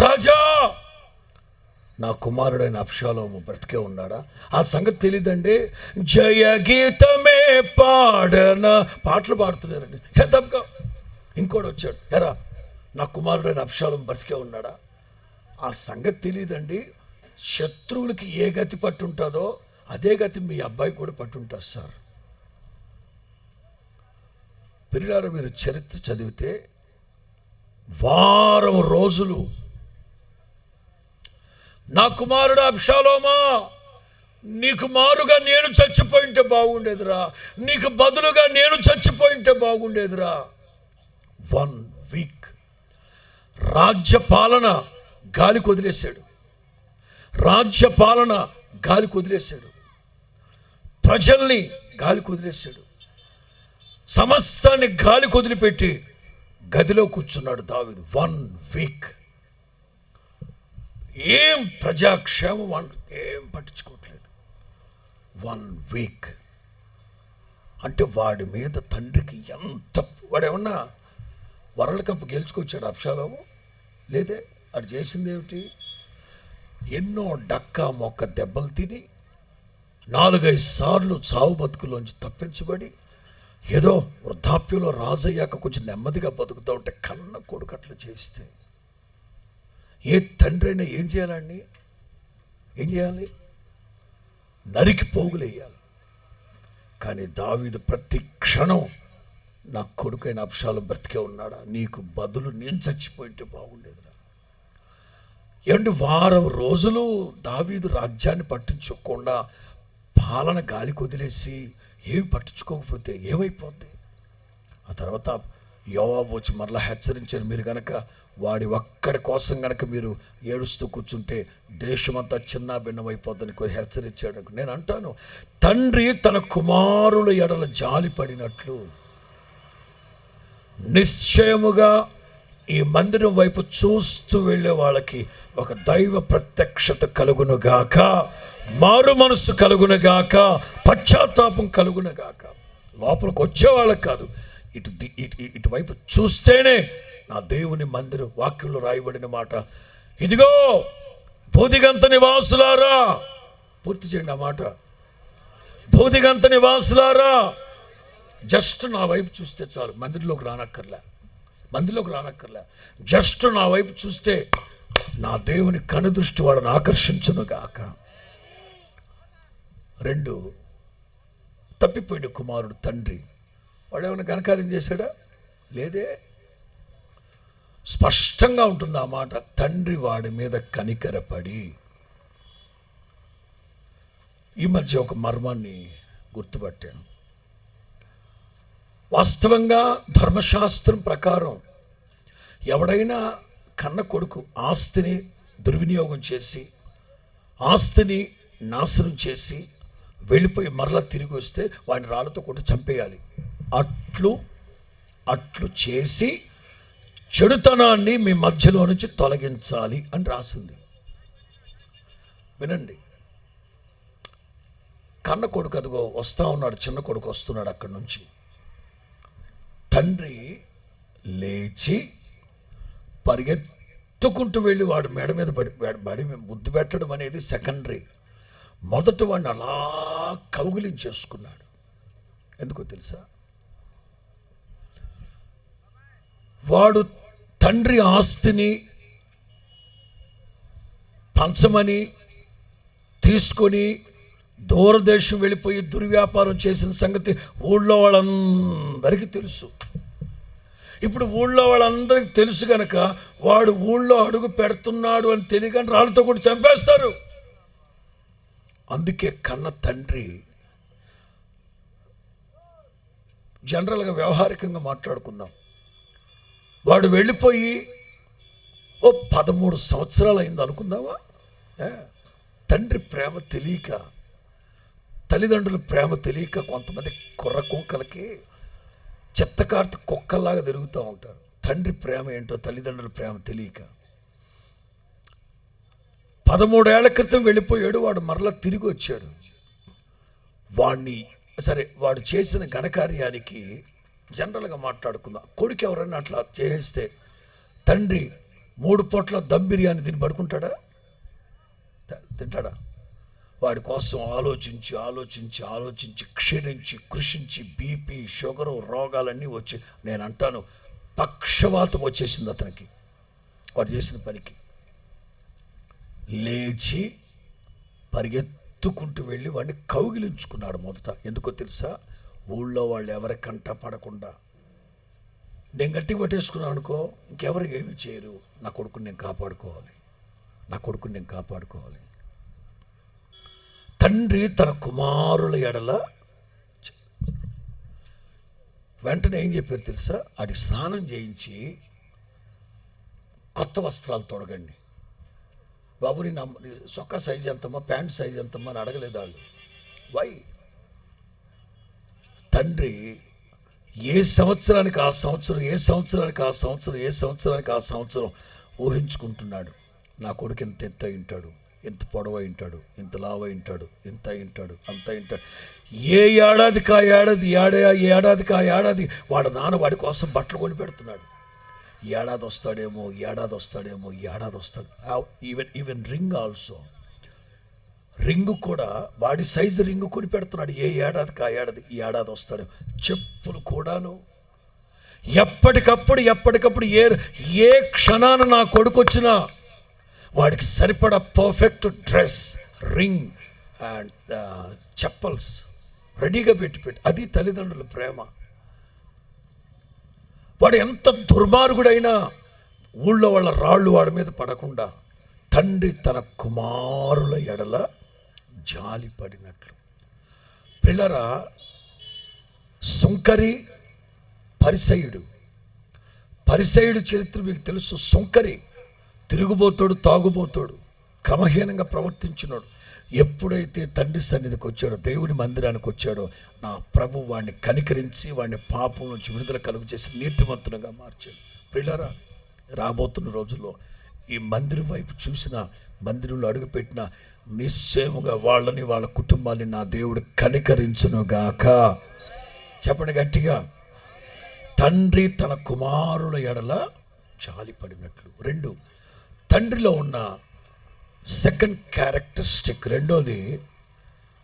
రాజా నా కుమారుడైన అబ్షాలోము బ్రతికే ఉన్నాడా. ఆ సంగతి తెలియదండి, జయ గీతమే పాడన పాటలు పాడుతున్నారండి. చెత్తగా ఇంకోటి వచ్చాడు, ఎరా నా కుమారుడైన అబ్షాలోము బ్రతికే ఉన్నాడా. ఆ సంగతి తెలియదండి, శత్రువులకి ఏ గతి పట్టుంటుందో అదే గతి మీ అబ్బాయి కూడా పట్టుంటుంది సార్. పిల్లారు మీరు చరిత్ర చదివితే వారం రోజులు నా కుమారుడు అబ్షాలోమా, నీకు మారుగా నేను చచ్చిపోయింటే బాగుండేదిరా, నీకు బదులుగా నేను చచ్చిపోయింటే బాగుండేదిరా. 1 వీక్ రాజ్య పాలన గాలికి వదిలేశాడు, రాజ్య పాలన గాలికి వదిలేశాడు, ప్రజల్ని గాలికి వదిలేశాడు, సమస్తాన్ని గాలికి వదిలిపెట్టి గదిలో కూర్చున్నాడు దావీదు. 1 వీక్ ఏం ప్రజాక్షేమం ఏం పట్టించుకోవట్లేదు. 1 వీక్ అంటే వాడి మీద తండ్రికి ఎంత, వాడేమన్నా వరల్డ్ కప్ గెలుచుకొచ్చాడు అబ్షాలోము? లేదే. అది చేసింది ఏమిటి? ఎన్నో డక్కా మొక్క దెబ్బలు తిని 4-5 సార్లు చావు బతుకులోంచి తప్పించబడి ఏదో వృద్ధాప్యంలో రాజయ్యాక కొంచెం నెమ్మదిగా బతుకుతూ ఉంటే కన్న కొడుకట్లు చేస్తే ఏ తండ్రి అయినా ఏం చేయాలండి? ఏం చేయాలి? నరికి పోగులేయాలి. కానీ దావీదు ప్రతి క్షణం నా కొడుకైన అబ్షాలోము బ్రతికే ఉన్నాడా, నీకు బదులు నేను చచ్చిపోయింటే బాగుండేదిరా. ఏమంటే వారం రోజులు దావీదు రాజ్యాన్ని పట్టించుకోకుండా పాలన గాలికి వదిలేసి ఏమి పట్టించుకోకపోతే ఏమైపోద్ది? ఆ తర్వాత యోవాబు వచ్చి మరలా హెచ్చరించారు, మీరు కనుక వాడి ఒక్కడి కోసం కనుక మీరు ఏడుస్తూ కూర్చుంటే దేశమంతా చిన్న భిన్నమైపోద్దని హెచ్చరించాడు. నేను అంటాను, తండ్రి తన కుమారుల ఎడల జాలి పడినట్లు నిశ్చయముగా ఈ మందిరం వైపు చూస్తూ వెళ్ళే వాళ్ళకి ఒక దైవ ప్రత్యక్షత కలుగునుగాక, మారు మనస్సు కలుగునుగాక, పశ్చాత్తాపం కలుగునుగాక. లోపలికి వచ్చేవాళ్ళకి కాదు, ఇటువైపు చూస్తేనే నా దేవుని మందిరం. వాక్యంలో రాయబడిన మాట, ఇదిగో బోధిగంత నివాసులారా, పూర్తి చేయండి ఆ మాట, బోధిగంత నివాసులారా, జస్ట్ నా వైపు చూస్తే చాలు, మందిరంలోకి రానక్కర్లే, జస్ట్ నా వైపు చూస్తే నా దేవుని కనుదృష్టి వాడిని ఆకర్షించును గాక. 2 తప్పిపోయిన కుమారుడు తండ్రి, వాడు ఏమైనా ఘనకార్యం చేశాడా? లేదే. స్పష్టంగా ఉంటుంది ఆ మాట, తండ్రి వాడి మీద కనికరపడి. ఈ మధ్య ఒక మర్మాన్ని గుర్తుపట్టాను. వాస్తవంగా ధర్మశాస్త్రం ప్రకారం ఎవడైనా కన్న కొడుకు ఆస్తిని దుర్వినియోగం చేసి, ఆస్తిని నాశనం చేసి వెళ్ళిపోయి మరలా తిరిగి వస్తే వాడిని రాళ్ళతో కొట్టి చంపేయాలి. అట్లు చేసి చెడుతనాన్ని మీ మధ్యలో నుంచి తొలగించాలి అని రాసింది. వినండి, కన్న కొడుకు అదిగో వస్తూ ఉన్నాడు, చిన్న కొడుకు వస్తున్నాడు అక్కడి నుంచి. తండ్రి లేచి పరిగెత్తుకుంటూ వెళ్ళి వాడు మెడ మీద బడి ముద్దు పెట్టడం అనేది సెకండరీ. మొదట వాడిని అలా కౌగిలించేసుకున్నాడు. ఎందుకో తెలుసా? వాడు తండ్రి ఆస్తిని పంచమని తీసుకొని దూరదేశం వెళ్ళిపోయి దుర్వ్యాపారం చేసిన సంగతి ఊళ్ళో వాళ్ళందరికీ తెలుసు. ఇప్పుడు ఊళ్ళో వాళ్ళందరికీ తెలుసు కనుక వాడు ఊళ్ళో అడుగు పెడుతున్నాడు అని తెలియగానే రాళ్ళతో కూడా చంపేస్తారు. అందుకే కన్న తండ్రి, జనరల్గా వ్యవహారికంగా మాట్లాడుకుందాం, వాడు వెళ్ళిపోయి 13 సంవత్సరాలు అయింది అనుకుందామా, తండ్రి ప్రేమ తెలియక, తల్లిదండ్రుల ప్రేమ తెలియక కొంతమంది కుర్ర కుంకలకి చిత్తకార్తి కుక్కల్లాగా తిరుగుతూ ఉంటారు. తండ్రి ప్రేమ ఏంటో తల్లిదండ్రుల ప్రేమ తెలియక 13 ఏళ్ల క్రితం వెళ్ళిపోయాడు. వాడు మరలా తిరిగి వచ్చాడు. వాడిని సరే, వాడు చేసిన ఘనకార్యానికి జనరల్గా మాట్లాడుకుందాం, కొడుకు ఎవరన్నా అట్లా చేస్తే తండ్రి 3 పూట్ల దమ్ బిర్యానీ తిని పడుకుంటాడా? తింటాడా? వాడి కోసం ఆలోచించి ఆలోచించి ఆలోచించి క్షీణించి కృషించి బీపీ షుగరు రోగాలన్నీ వచ్చి, నేను అంటాను పక్షవాతం వచ్చేసింది అతనికి వాడు చేసిన పనికి. లేచి పరిగెత్తుకుంటూ వెళ్ళి వాడిని కౌగిలించుకున్నాడు మొదట. ఎందుకో తెలుసా? ఊళ్ళో వాళ్ళు ఎవరి కంట పడకుండా నేను గట్టిగా పట్టేసుకున్నాను అనుకో, ఇంకెవరు ఏమి చేయరు. నా కొడుకుని నేను కాపాడుకోవాలి, నా కొడుకుని నేను కాపాడుకోవాలి. తండ్రి తన కుమారుల ఎడల వెంటనే ఏం చెప్పారు తెలుసా? ఆడి స్నానం చేయించి కొత్త వస్త్రాలు తొడగండి. బాబు నీ చొక్కా సైజు ఎంతమ్మా, ప్యాంట్ సైజు ఎంతమ్మా అని అడగలేదు వాళ్ళు. వై? తండ్రి ఏ సంవత్సరానికి ఆ సంవత్సరం, ఏ సంవత్సరానికి ఆ సంవత్సరం, ఏ సంవత్సరానికి ఆ సంవత్సరం ఊహించుకుంటున్నాడు. నా కొడుకు ఇంత ఎత్తు అయి ఉంటాడు, ఇంత పొడవు అయి ఉంటాడు, ఇంత లావు అయి ఉంటాడు, ఇంత అయి ఉంటాడు, అంత అయి ఉంటాడు. ఏ ఏడాదికి ఆ ఏడాది, ఏడాదికి ఆ ఏడాది వాడు నాన్న వాడి కోసం బట్టలు కొని పెడుతున్నాడు. ఏడాది వస్తాడేమో, ఏడాది వస్తాడేమో, ఏడాది వస్తాడు. ఈవెన్ రింగ్ ఆల్సో, రింగు కూడా వాడి సైజు రింగు కొని పెడుతున్నాడు. ఏ ఏడాదికి ఆ ఏడాది, ఈ ఏడాది వస్తాడు. చెప్పులు కూడాను ఎప్పటికప్పుడు ఏ క్షణాన నా కొడుకు వచ్చినా వాడికి సరిపడా perfect dress, ring and chappals రెడీగా పెట్టి అది తల్లిదండ్రుల ప్రేమ. వాడు ఎంత దుర్మార్గుడైనా ఊళ్ళో వాళ్ళ రాళ్ళు వాడి మీద పడకుండా తండ్రి తన కుమారుల ఎడల జాలి పడినట్లు. పిల్లరా, సుంకరి పరిసయుడు చరిత్ర మీకు తెలుసు. సుంకరి తిరుగుబోతాడు, తాగుబోతాడు, క్రమహీనంగా ప్రవర్తించున్నాడు. ఎప్పుడైతే తండ్రి సన్నిధికి వచ్చాడో, దేవుని మందిరానికి వచ్చాడో, నా ప్రభు వాడిని కనికరించి వాడిని పాపం నుంచి విడుదల కలుగు చేసి నీతిమంతునిగా మార్చాడు. పిల్లరా, రాబోతున్న రోజుల్లో ఈ మందిరం వైపు చూసిన, మందిరంలో అడుగుపెట్టిన నిశ్చయముగా వాళ్ళని, వాళ్ళ కుటుంబాన్ని నా దేవుడు కనికరించునుగాక. చెప్పండి గట్టిగా. తండ్రి తన కుమారుల ఎడల జాలిపడినట్లు. 2, తండ్రిలో ఉన్న సెకండ్ క్యారెక్టరిస్టిక్. రెండోది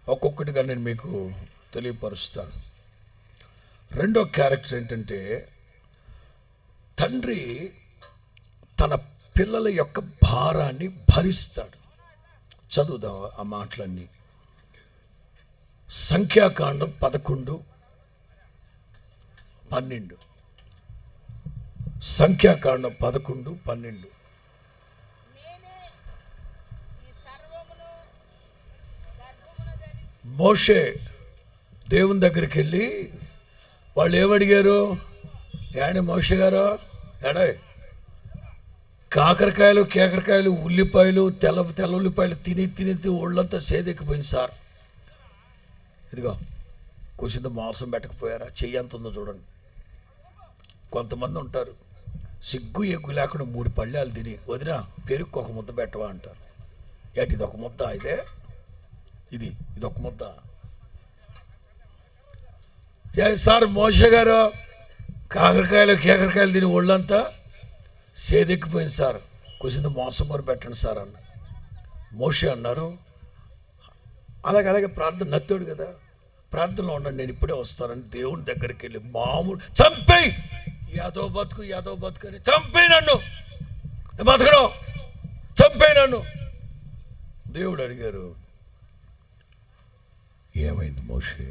ఒక్కొక్కటిగా నేను మీకు తెలియపరుస్తాను. రెండో క్యారెక్టర్ ఏంటంటే, తండ్రి తన పిల్లల యొక్క భారాన్ని భరిస్తాడు. చదువుదాం ఆ మాటలన్నీ. సంఖ్యాకాండం 11:12. సంఖ్యాకాండం 11:12. మోషే దేవుని దగ్గరికి వెళ్ళి వాళ్ళు ఏమడిగారు? ఏమండి మోషే గారు, ఏడాయ్ కాకరకాయలు, కేకరకాయలు, ఉల్లిపాయలు, తెల్ల ఉల్లిపాయలు తిని ఒళ్ళంతా సేదెక్కిపోయింది సార్. ఇదిగో కూర్చుంది, మాంసం పెట్టకపోయారా? చెయ్యి ఎంత ఉందో చూడండి. కొంతమంది ఉంటారు సిగ్గు ఎగ్గు లేకుండా 3 పళ్ళాలు తిని, వదినా పెరుగు ఒక ముద్ద పెట్టవా అంటారు. ఏంటి ఇది ఒక ముద్ద? ఇది ఒక ముద్ద. సార్ మోషే గారు కాకరకాయలు, కేకరకాయలు తిని ఒళ్ళంతా సేదెక్కిపోయింది సార్, కూర్చుంది మాంసం కూర పెట్టండి సార్ అన్న. మోషే అన్నారు, అలాగే ప్రార్థన, నత్తోడు కదా, ప్రార్థనలో ఉండండి, నేను ఇప్పుడే వస్తానని దేవుని దగ్గరికి వెళ్ళి మామూలు చంపేయి, యాదో బతుకు అని చంపేయి, నన్ను బతకడం, చంపేయి నన్ను. దేవుడు అడిగారు, ఏమైంది మోషే?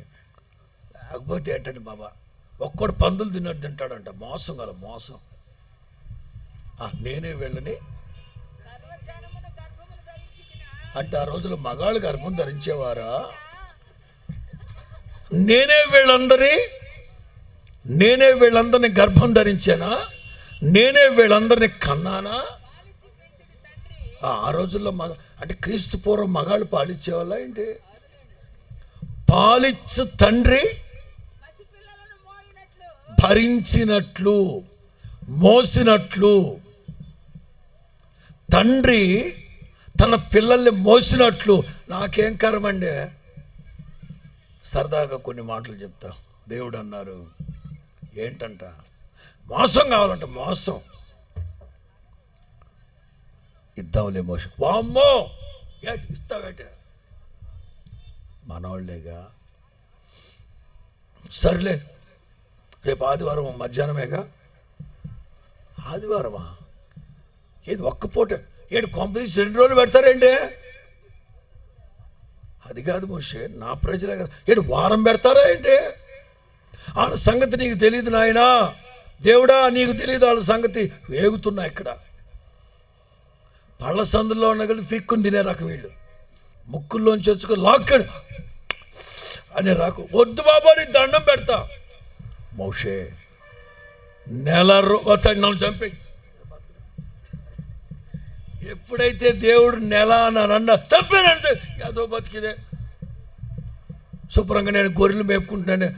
లేకపోతే ఏంటండి బాబా, ఒక్కడు పందులు తిన్నట్టు తింటాడంట, మోసం. నేనే వెళ్ళని అంటే ఆ రోజుల్లో మగాళ్ళు గర్భం ధరించేవారా? నేనే వీళ్ళందరినీ గర్భం ధరించానా? నేనే వీళ్ళందరినీ కన్నానా? ఆ రోజుల్లో అంటే క్రీస్తు పూర్వం మగాళ్ళు పాలిచ్చేవాళ్ళ ఏంటి? పాలిచ్చు తండ్రి భరించినట్లు, మోసినట్లు, తండ్రి తన పిల్లల్ని మోసినట్లు. నాకేం కర్మండి? సరదాగా కొన్ని మాటలు చెప్తా. దేవుడు అన్నారు, ఏంటంట, మోసం కావాలంట, మోసం ఇద్దాంలే మోసం. వామ్మో ఇస్తావేట, మనవాళ్ళేగా, సర్లే రేపు ఆదివారం మధ్యాహ్నమేగా. ఆదివారమా? ఏది ఒక్క పూట? ఏడు కొంపదీసి 2 రోజులు పెడతారేంటి? అది కాదు మోషే, నా ప్రజలే కదా. ఏడు వారం పెడతారా ఏంటి? ఆ సంగతి నీకు తెలియదు నాయనా. దేవుడా నీకు తెలియదు వాళ్ళ సంగతి. వేగుతున్నా ఇక్కడ పళ్ళ సందులో ఉన్న కానీ పిక్కుని తినే రకం వీళ్ళు. ముక్కుల్లోంచి వచ్చుకొని లాక్కడు అనే రాకు. వద్దు బాబా నీ దండం పెడతా. మోషే నెల నన్ను చంపే. ఎప్పుడైతే దేవుడు నెల అన్న చంపానంటే ఏదో బతికిదే. శుభ్రంగా నేను గొర్రెలు మేపుకుంటున్నాను.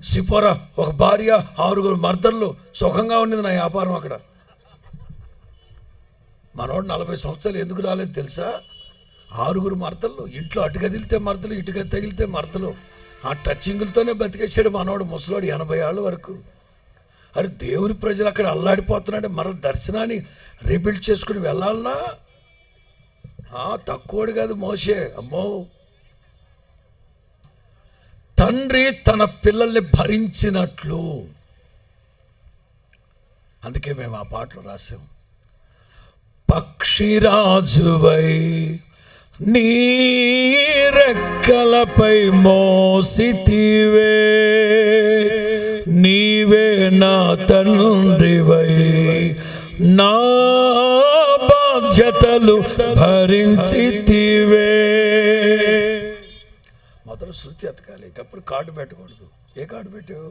సిపోరా ఒక భార్య 6 మర్దర్లు, సుఖంగా ఉండేది నా వ్యాపారం అక్కడ. మనోడు 40 సంవత్సరాలు ఎందుకు రాలేదు తెలుసా? 6 మర్దలు, ఇంట్లో అటు కదిలితే మర్దలు, ఇటుక తగిలితే మర్దలు. ఆ టచ్చింగులతోనే బతికేసాడు మనోడు, ముసలోడు 80 ఏళ్ళ వరకు. అరే దేవుని ప్రజలు అక్కడ అల్లాడిపోతున్నాడు. మరల దర్శనాన్ని రీబిల్డ్ చేసుకుని వెళ్ళాలన్నా తక్కువడు కాదు మోషే. అమ్మో, తండ్రి తన పిల్లల్ని భరించినట్లు. అందుకే మేము ఆ పాటలు రాసాం. పక్షిరాజువై నీ రెక్కలపై మోసితివే, నీవే నా తండ్రివై నా బాధ్యతలు భరించితివే. మొదలు శృతి ఎతకాలి, అప్పుడు కార్డు పెట్టకూడదు. ఏ కార్డు పెట్టావు?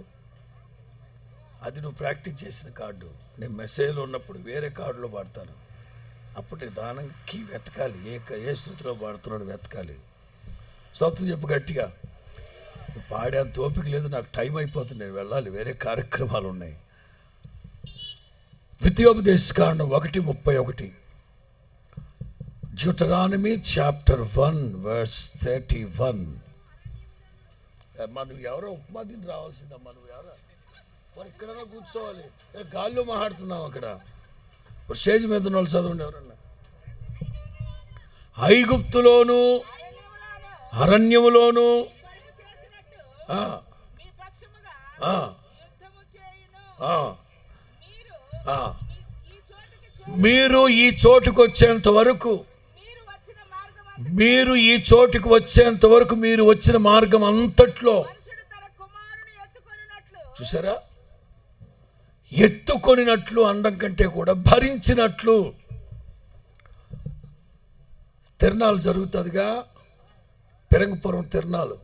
అది నువ్వు ప్రాక్టీస్ చేసిన కార్డు. నేను మెసేజ్లో ఉన్నప్పుడు వేరే కార్డులో పాడతాను. అప్పుడు నిదానంగా కీ వెతకాలి, ఏ శృతిలో పాడుతున్నాడు వెతకాలి. స్తోత్రం చెప్పు గట్టిగా. పాడేంత ఓపిక లేదు, నాకు టైం అయిపోతుంది, నేను వెళ్ళాలి, వేరే కార్యక్రమాలు ఉన్నాయి. ద్వితీయోపదేశకాండం 1:31. Deuteronomy chapter 1:31. నువ్వు ఎవరో ఉప్మా తిని రావాల్సిందమ్మా. నువ్వు ఎవరో మరి ఇక్కడన్నా కూర్చోవాలి, గాల్లో మాట్లాడుతున్నావు అక్కడ. స్టేజ్ మీద ఉన్న వాళ్ళు చదవండి ఎవరన్నా. ఐగుప్తులోను అరణ్యములోను మీరు ఈ చోటుకు వచ్చేంత వరకు, మీరు ఈ చోటుకు వచ్చేంత వరకు మీరు వచ్చిన మార్గం అంతట్లో చూసారా, ఎత్తుకొనినట్లు అనడం కంటే కూడా భరించినట్లు. తిరణాలు జరుగుతుందిగా, పెరంగపురం తిరణాలు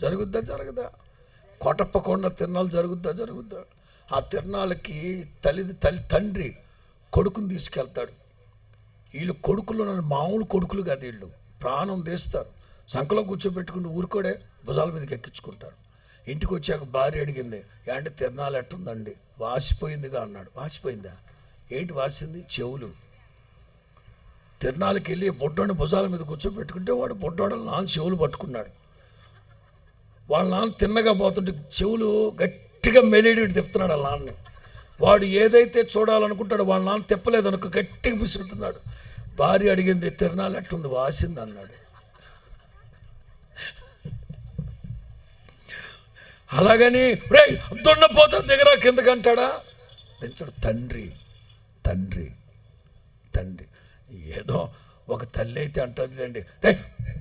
జరుగుద్దా జరగదా? కోటప్పకొండ తిరణాలు జరుగుద్దా? ఆ తిరణాలకి తండ్రి కొడుకుని తీసుకెళ్తాడు. వీళ్ళు కొడుకులు మామూలు కొడుకులు కాదు, వీళ్ళు ప్రాణం తీస్తారు. సంకలో కూర్చోబెట్టుకుని ఊరుకోడే భుజాల మీదకి ఎక్కించుకుంటారు. ఇంటికి వచ్చాక భార్య అడిగింది, ఏంటి తిరణాలు ఎట్టుందండి? వాసిపోయిందిగా అన్నాడు. వాసిపోయిందా? ఏంటి వాసింది? చెవులు. తిరణాలకి వెళ్ళి బొడ్డోని భుజాల మీద కూర్చోబెట్టుకుంటే వాడు బొడ్డోడని నాన్న చెవులు పట్టుకున్నాడు. వాళ్ళ నాన్న తిన్నగా పోతుంటే చెవులు గట్టిగా మెలిడి తిప్పుతున్నాడు వాళ్ళ నాన్నని. వాడు ఏదైతే చూడాలనుకుంటాడో వాళ్ళ నాన్న తిప్పలేదు అనుకో, గట్టిగా పిసురుతున్నాడు. భార్య అడిగింది, తిరణాలు ఎట్టుంది? వాసింది అన్నాడు. అలాగని రే దున్నపోతా దిగరా కిందకంటాడా? దించడు. తండ్రి ఏదో ఒక తల్లి అయితే అంటుంది అండి, రే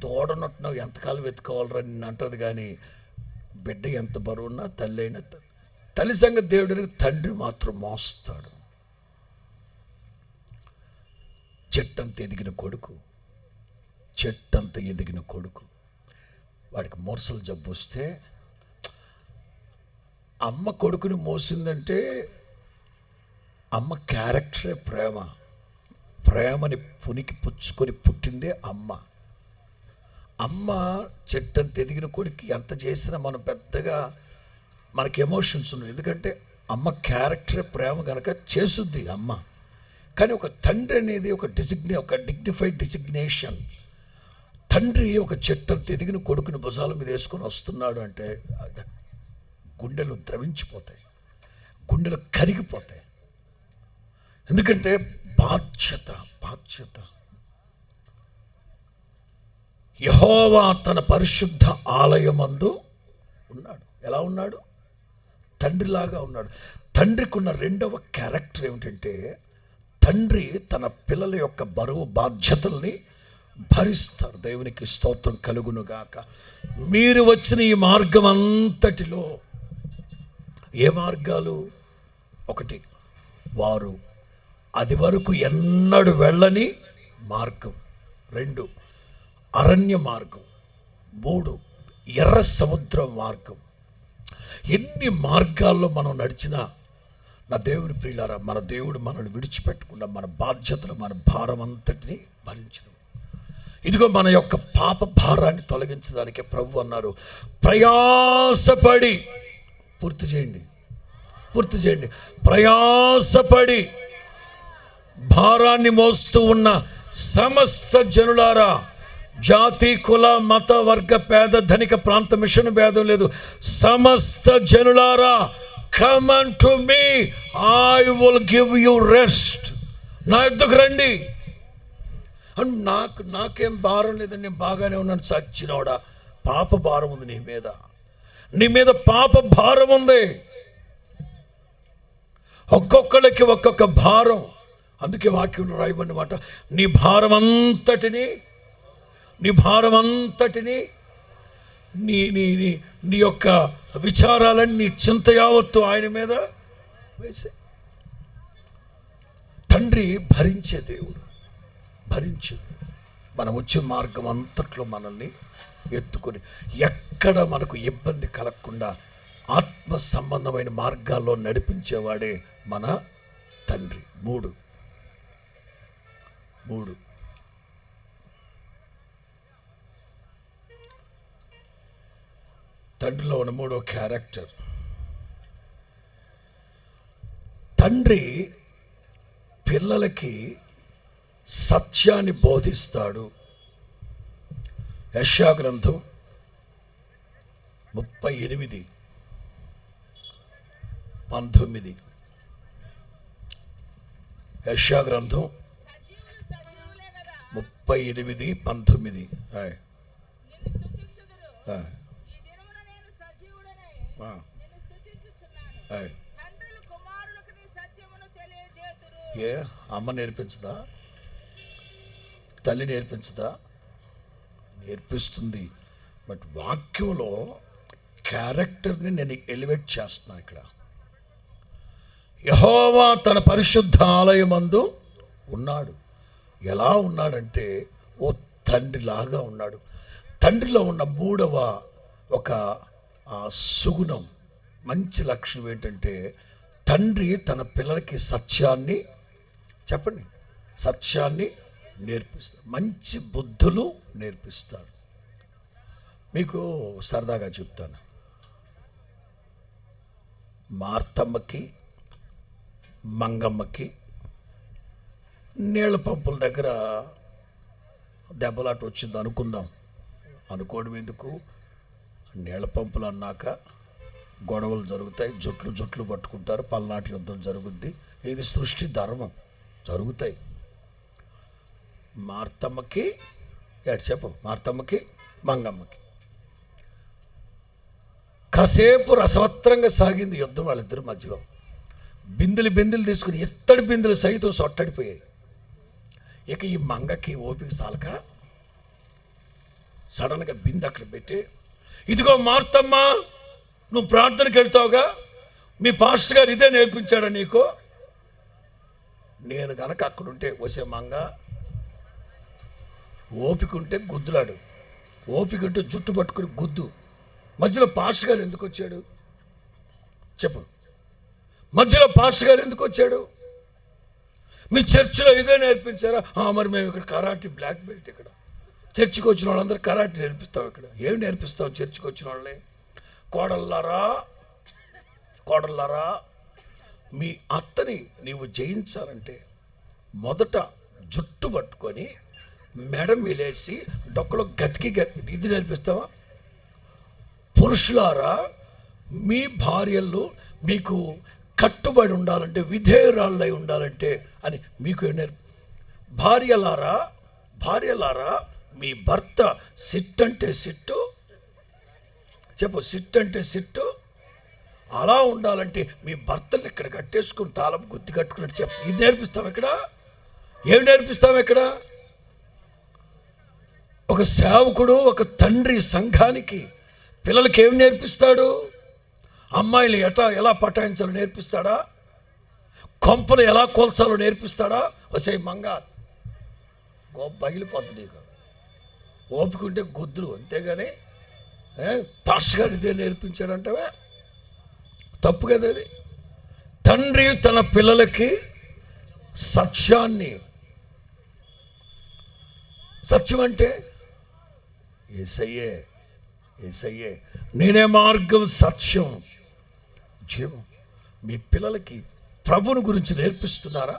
తోడనట్టున్నావు ఎంతకాలం వెతుకోవాలరా నిన్ను అంటుంది. కానీ బిడ్డ ఎంత బరువున్నా తల్లి అయినా తల్లి సంగతి దేవుడికి, తండ్రి మాత్రం మోస్తాడు. చెట్టంత ఎదిగిన కొడుకు వాడికి మోర్సలు జబ్బు వస్తే అమ్మ కొడుకుని మోసిందంటే అమ్మ క్యారెక్టరే ప్రేమని పునికి పుచ్చుకొని పుట్టిందే అమ్మ చెట్టంత ఎదిగిన కొడుకు ఎంత చేసినా మనం పెద్దగా మనకి ఎమోషన్స్ ఉన్నాయి. ఎందుకంటే అమ్మ క్యారెక్టరే ప్రేమ కనుక చేసుద్ది అమ్మ. కానీ ఒక తండ్రి అనేది ఒక డిగ్నిఫైడ్ డిసిగ్నేషన్. తండ్రి ఒక చెట్టంత ఎదిగిన కొడుకుని భుజాల మీద వేసుకొని వస్తున్నాడు అంటే గుండెలు ద్రవించిపోతాయి, గుండెలు కరిగిపోతాయి. ఎందుకంటే బాధ్యత. యెహోవా తన పరిశుద్ధ ఆలయమందు ఉన్నాడు. ఎలా ఉన్నాడు? తండ్రిలాగా ఉన్నాడు. తండ్రికి ఉన్న రెండవ క్యారెక్టర్ ఏమిటంటే, తండ్రి తన పిల్లల యొక్క బరువు బాధ్యతల్ని భరిస్తారు. దేవునికి స్తోత్రం కలుగునుగాక. మీరు వచ్చిన ఈ మార్గం అంతటిలో ఏ మార్గాలు? ఒకటి, వారు అది వరకు ఎన్నడూ వెళ్ళని మార్గం. 2, అరణ్య మార్గం. 3, ఎర్ర సముద్రం మార్గం. ఎన్ని మార్గాల్లో మనం నడిచినా నా దేవుని ప్రియులారా, మన దేవుడు మనల్ని విడిచిపెట్టకుండా మన బాధ్యతలు, మన భారం అంతటిని భరించడం. ఇదిగో మన యొక్క పాప భారాన్ని తొలగించడానికి ప్రభు అన్నారు, ప్రయాసపడి పూర్తి చేయండి, ప్రయాసపడి భారాన్ని మోస్తూ ఉన్న సమస్త జనులారా, జాతి, కుల, మత, వర్గ, పేద, ధనిక, ప్రాంత, మిషన్ భేదం లేదు, సమస్త జనులారా, come unto me, I will give you rest. నా యొద్దకు రండి. అని నాకేం భారం లేదని, నేను బాగానే ఉన్నాను. చచ్చినోడా, పాప భారం ఉంది నీ మీద పాప భారం ఉంది. ఒక్కొక్కరికి ఒక్కొక్క భారం. అందుకే వాక్యంలో రాయబడిన మాట, నీ భారం అంతటిని నీ యొక్క విచారాలన్నీ, నీ చింత యావత్తు ఆయన మీద వేసే. తండ్రి భరించే దేవుడు. మనం వచ్చే మార్గం అంతట్లో మనల్ని ఎత్తుకొని, ఎక్కడ మనకు ఇబ్బంది కలగకుండా ఆత్మ సంబంధమైన మార్గాల్లో నడిపించేవాడే మన తండ్రి. 3 తండ్రిలో ఉన్న 3వ క్యారెక్టర్, తండ్రి పిల్లలకి సత్యాన్ని బోధిస్తాడు. యెషయా గ్రంథం 38:19. యెషయా గ్రంథం 38:19. ఏ అమ్మ నేర్పించదా? తల్లి నేర్పించదా? నేర్పిస్తుంది. బట్ వాక్యంలో క్యారెక్టర్ని నేను ఎలివేట్ చేస్తున్నాను ఇక్కడ. యెహోవా తన పరిశుద్ధ ఆలయమందు ఉన్నాడు. ఎలా ఉన్నాడంటే ఓ తండ్రిలాగా ఉన్నాడు. తండ్రిలో ఉన్న 3వ ఒక సుగుణం, మంచి లక్షణం ఏంటంటే, తండ్రి తన పిల్లలకి సత్యాన్ని నేర్పిస్తాడు. మంచి బుద్ధులు నేర్పిస్తాడు. మీకు సరదాగా చెప్తాను. మార్తమ్మకి, మంగమ్మకి నీళ్ళ పంపుల దగ్గర దెబ్బలాట వచ్చింది అనుకోవడం ఎందుకు? నీళ్ళ పంపులు అన్నాక గొడవలు జరుగుతాయి, జుట్లు పట్టుకుంటారు, పల్నాటి యుద్ధం జరుగుద్ది. ఇది సృష్టి ధర్మం, జరుగుతాయి. మార్తమ్మకి మంగమ్మకి కాసేపు రసవత్రంగా సాగింది యుద్ధం వాళ్ళిద్దరి మధ్యలో. బిందెలు తీసుకుని, ఇత్తడి బిందెలు సైతం సొట్టడిపోయాయి. ఇక ఈ మంగకి ఓపిక సాలక సడన్గా బిందె అక్కడ పెట్టి, ఇదిగో మార్తమ్మ, నువ్వు ప్రార్థనకి వెళ్తావుగా, మీ పాస్టర్ గారు ఇదే నేర్పించాడా నీకు? నేను గనక అక్కడుంటే, వసే మంగ, ఓపిక ఉంటే గుద్దులాడు, ఓపిక ఉంటే జుట్టు పట్టుకుని గుద్దు. మధ్యలో పాస్టర్ గారు ఎందుకు వచ్చాడు చెప్పు? మధ్యలో పాస్టర్ గారు ఎందుకు వచ్చాడు? మీ చర్చిలో ఇదే నేర్పించారా? మరి మేము ఇక్కడ కరాటే బ్లాక్ బెల్ట్, ఇక్కడ చర్చికి వచ్చిన వాళ్ళందరూ కరాటే నేర్పిస్తాం. ఇక్కడ ఏమి నేర్పిస్తాం చర్చికి వచ్చిన వాళ్ళని? కోడళ్ళారా, మీ అత్తని నీవు జయించాలంటే మొదట జుట్టు పట్టుకొని మెడ మిలేసి డొక్కలో గతికి ఇది నేర్పిస్తావా? పురుషులారా, మీ భార్యలు మీకు కట్టుబడి ఉండాలంటే, విధేయురాళ్ళై ఉండాలంటే అని మీకు భార్యలారా, మీ భర్త సిట్టంటే సిట్టు, అలా ఉండాలంటే మీ భర్తలు ఇక్కడ కట్టేసుకుని తాళం గుత్తి కట్టుకున్నట్టు చెప్పు. ఇది నేర్పిస్తాం ఇక్కడ? ఏం నేర్పిస్తాం ఇక్కడ? ఒక సేవకుడు, ఒక తండ్రి సంఘానికి పిల్లలకి ఏం నేర్పిస్తాడు? అమ్మాయిలు ఎలా పటాయించాలో నేర్పిస్తాడా? కొంపలు ఎలా కోల్చాలో నేర్పిస్తాడా? వసే మంగ పగిలిపోతుంది నీకు. ఓపిక ఉంటే గుద్దురు, అంతేగాని పాస్టర్ గారు ఇదే నేర్పించాడంటే తప్పు కదా. అది తండ్రి తన పిల్లలకి సత్యాన్ని, సత్యం అంటే యేసయ్యే, యేసయ్యే నేనే మార్గం సత్యం జీవం. మీ పిల్లలకి ప్రభుని గురించి నేర్పిస్తున్నారా?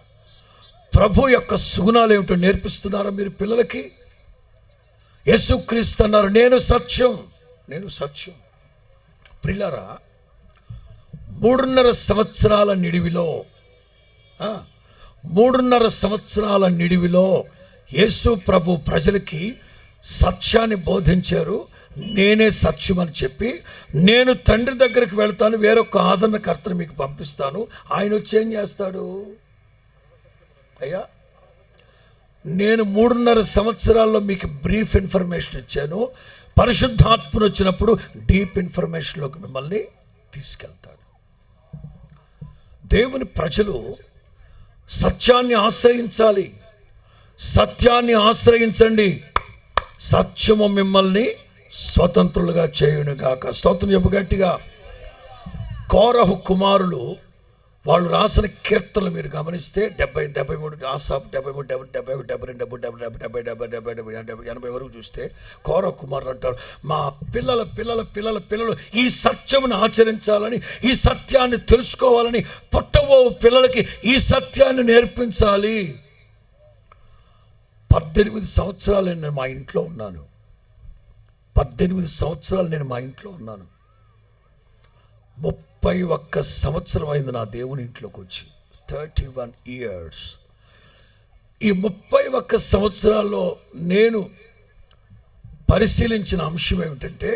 ప్రభు యొక్క సుగుణాలు ఏమిటో నేర్పిస్తున్నారా మీరు పిల్లలకి? యేసుక్రీస్తు అన్నారు, నేను సత్యం, నేను సత్యం. ప్రియులారా, 3.5 సంవత్సరాల నిడివిలో 3.5 సంవత్సరాల నిడివిలో యేసు ప్రభు ప్రజలకి సత్యాన్ని బోధించారు. నేనే సత్యం అని చెప్పి, నేను తండ్రి దగ్గరికి వెళ్తాను, వేరొక ఆదరణకర్తను మీకు పంపిస్తాను, ఆయన వచ్చి ఏం చేస్తాడు? అయ్యా, నేను 3.5 సంవత్సరాల్లో మీకు బ్రీఫ్ ఇన్ఫర్మేషన్ ఇచ్చాను, పరిశుద్ధాత్మను వచ్చినప్పుడు డీప్ ఇన్ఫర్మేషన్లోకి మిమ్మల్ని తీసుకెళ్తాను. దేవుని ప్రజలు సత్యాన్ని ఆశ్రయించాలి. సత్యాన్ని ఆశ్రయించండి, సత్యము మిమ్మల్ని స్వతంత్రులుగా చేయునుగాక. స్తోత్రం చెప్పు గట్టిగా. కోరహు కుమారులు వాళ్ళు రాసిన కీర్తనలు మీరు గమనిస్తే 73 ఆసాపు 73 72 80 వరకు చూస్తే కోరహు కుమారులు అంటారు, మా పిల్లల పిల్లల పిల్లల పిల్లలు ఈ సత్యమును ఆచరించాలని, ఈ సత్యాన్ని తెలుసుకోవాలని, పుట్టబో పిల్లలకి ఈ సత్యాన్ని నేర్పించాలి. 18 సంవత్సరాలు నేను మా ఇంట్లో ఉన్నాను. 18 సంవత్సరాలు నేను మా ఇంట్లో ఉన్నాను. 31 సంవత్సరం అయింది నా దేవుని ఇంట్లోకి వచ్చి. 31 years. ఈ 31 సంవత్సరాల్లో నేను పరిశీలించిన అంశం ఏమిటంటే,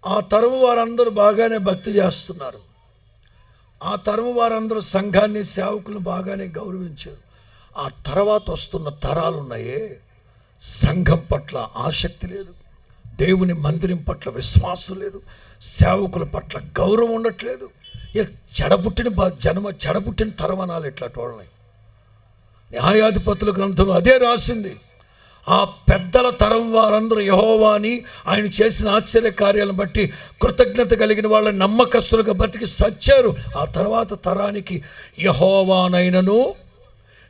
ఆ తరం వారందరూ బాగానే భక్తి చేస్తున్నారు, ఆ తరం వారందరూ సంఘాన్ని, సేవకులను బాగానే గౌరవించారు. ఆ తర్వాత వస్తున్న తరాలు ఉన్నాయే, సంఘం పట్ల ఆసక్తి లేదు, దేవుని మందిరం పట్ల విశ్వాసం లేదు, సేవకుల పట్ల గౌరవం ఉండట్లేదు. చెడబుట్టిన తరం అనాలి ఇట్లాంటి వాళ్ళని. న్యాయాధిపతుల గ్రంథంలో అదే రాసింది. ఆ పెద్దల తరం వారందరూ యెహోవాని, ఆయన చేసిన ఆశ్చర్య కార్యాలను బట్టి కృతజ్ఞత కలిగిన వాళ్ళని నమ్మకస్తులుగా బ్రతికి సచ్చారు. ఆ తర్వాత తరానికి యెహోవానైనను,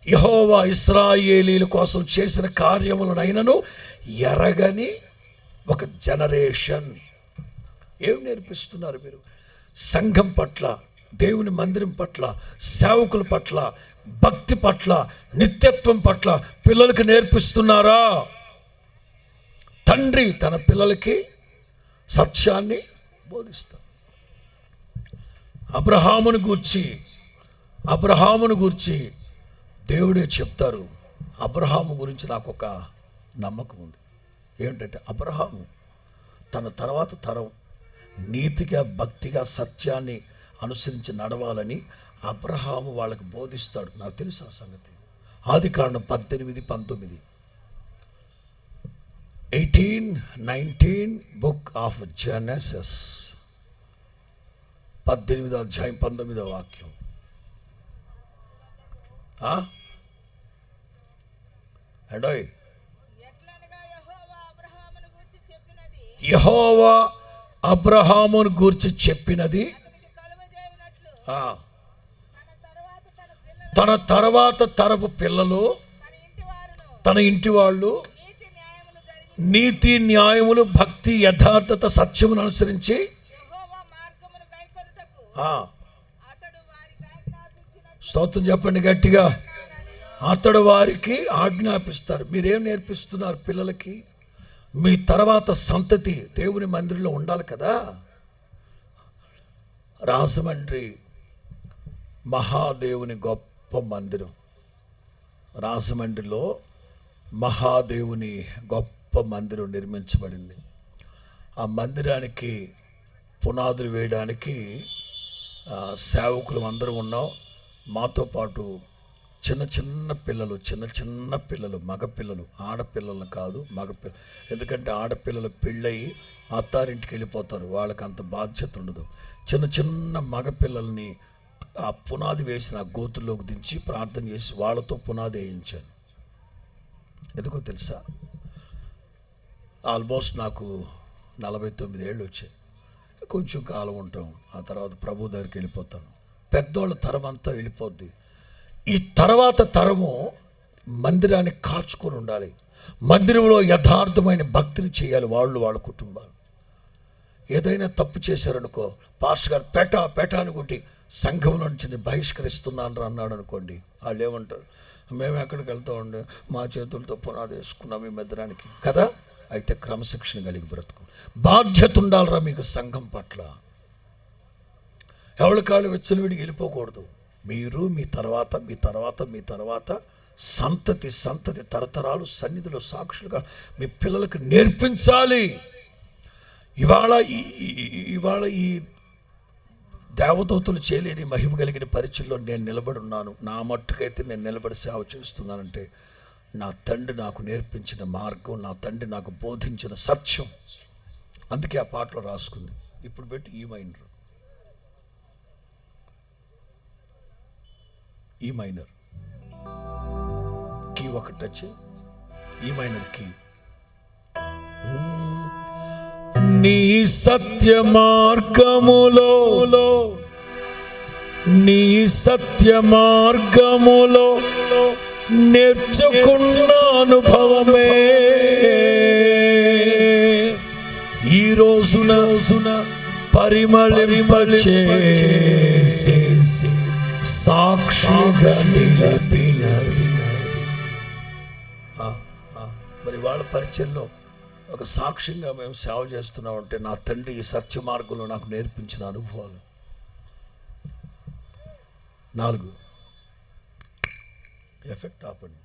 యెహోవా ఇశ్రాయేలీల కోసం చేసిన కార్యములనైనను ఎరగని ఒక జనరేషన్. ఏం నేర్పిస్తున్నారు మీరు? సంఘం పట్ల, దేవుని మందిరం పట్ల, సేవకుల పట్ల, భక్తి పట్ల, నిత్యత్వం పట్ల పిల్లలకి నేర్పిస్తున్నారా? తండ్రి తన పిల్లలకి సత్యాన్ని బోధిస్తాడు. అబ్రహామును గూర్చి దేవుడే చెప్తారు. అబ్రహాము గురించి నాకు ఒక నమ్మకం ఉంది. ఏంటంటే, అబ్రహాము తన తర్వాత తరం నీతిగా, భక్తిగా, సత్యాన్ని అనుసరించి నడవాలని అబ్రహాము వాళ్ళకి బోధిస్తాడు. నాకు తెలుసు ఆ సంగతి. ఆదికాండం 18-19 18-19 బుక్ ఆఫ్ జెనసిస్ 18వ అధ్యాయం 19వ వాక్యం. అండోయ్, యెహోవా అబ్రహామును గూర్చి చెప్పినది, తన తర్వాత తరపు పిల్లలు, తన ఇంటి వాళ్ళు నీతి న్యాయములు, భక్తి, యథార్థత, సత్యమును అనుసరించి స్తోత్రం చెప్పండి గట్టిగా. అతడు వారికి ఆజ్ఞాపిస్తారు. మీరేం నేర్పిస్తున్నారు పిల్లలకి? మీ తర్వాత సంతతి దేవుని మందిరంలో ఉండాలి కదా. రాజమండ్రి మహాదేవుని గొప్ప మందిరం, రాజమండ్రిలో మహాదేవుని గొప్ప మందిరం నిర్మించబడింది. ఆ మందిరానికి పునాదులు వేయడానికి సేవకులు అందరూ ఉన్నాం. మాతో పాటు చిన్న చిన్న పిల్లలు, మగపిల్లలు, ఆడపిల్లలు కాదు, మగపిల్లలు. ఎందుకంటే ఆడపిల్లలు పెళ్ళయి అత్తారింటికి వెళ్ళిపోతారు, వాళ్ళకి అంత బాధ్యత ఉండదు. చిన్న మగపిల్లల్ని ఆ పునాది వేసిన గోతుల్లోకి దించి ప్రార్థన చేసి వాళ్ళతో పునాది వేయించాను. ఎందుకో తెలుసా? ఆల్మోస్ట్ నాకు 49 ఏళ్ళు వచ్చాయి. కొంచెం కాలం ఉంటాం, ఆ తర్వాత ప్రభు దగ్గరికి వెళ్ళిపోతాను. పెద్దోళ్ళ తరం అంతా వెళ్ళిపోద్ది. ఈ తర్వాత తరము మందిరాన్ని కాచుకొని ఉండాలి. మందిరంలో యథార్థమైన భక్తిని చేయాలి. వాళ్ళ కుటుంబాలు ఏదైనా తప్పు చేశారనుకో, పాస్టర్ గారు పేట అని కొట్టి సంఘంలో నుంచి బహిష్కరిస్తున్నాను అన్నాడు అనుకోండి, వాళ్ళు ఏమంటారు? మేము ఎక్కడికి వెళ్తామండి, మా చేతులతో పునాది వేసుకున్నాం ఈ మందిరానికి కదా. అయితే క్రమశిక్షణ కలిగి బ్రతుకు, బాధ్యత ఉండాలిరా మీకు సంఘం పట్ల. ఎవరి కాళ్ళు వెచ్చలవిడికి వెళ్ళిపోకూడదు. మీరు మీ తర్వాత సంతతి తరతరాలు సన్నిధిలో సాక్షులుగా మీ పిల్లలకు నేర్పించాలి. ఇవాళ ఈ దేవదూతలు చేయలేని మహిమ కలిగిన పరిచయంలో నేను నిలబడి ఉన్నాను. నా మట్టుకైతే నేను నిలబడి సేవ చేస్తున్నానంటే నా తండ్రి నాకు నేర్పించిన మార్గం, నా తండ్రి నాకు బోధించిన సత్యం. అందుకే ఆ పాటలో రాసుకుంది. ఇప్పుడు పెట్టి ఈ మైనర్ కీ ఒక టచ్, ఈ మైనర్ కీ. నీ సత్య మార్గములో నేర్చుకున్న అనుభవమే ఈ రోజున పరిమళింపచేసి సాక్షిగా నిలిపినది. మరి వాళ్ళ పరిచయంలో ఒక సాక్ష్యంగా మేము సేవ చేస్తున్నామంటే నా తండ్రి ఈ సత్య మార్గంలో నాకు నేర్పించిన అనుభవాలు. 4 ఎఫెక్ట్ ఆపండి.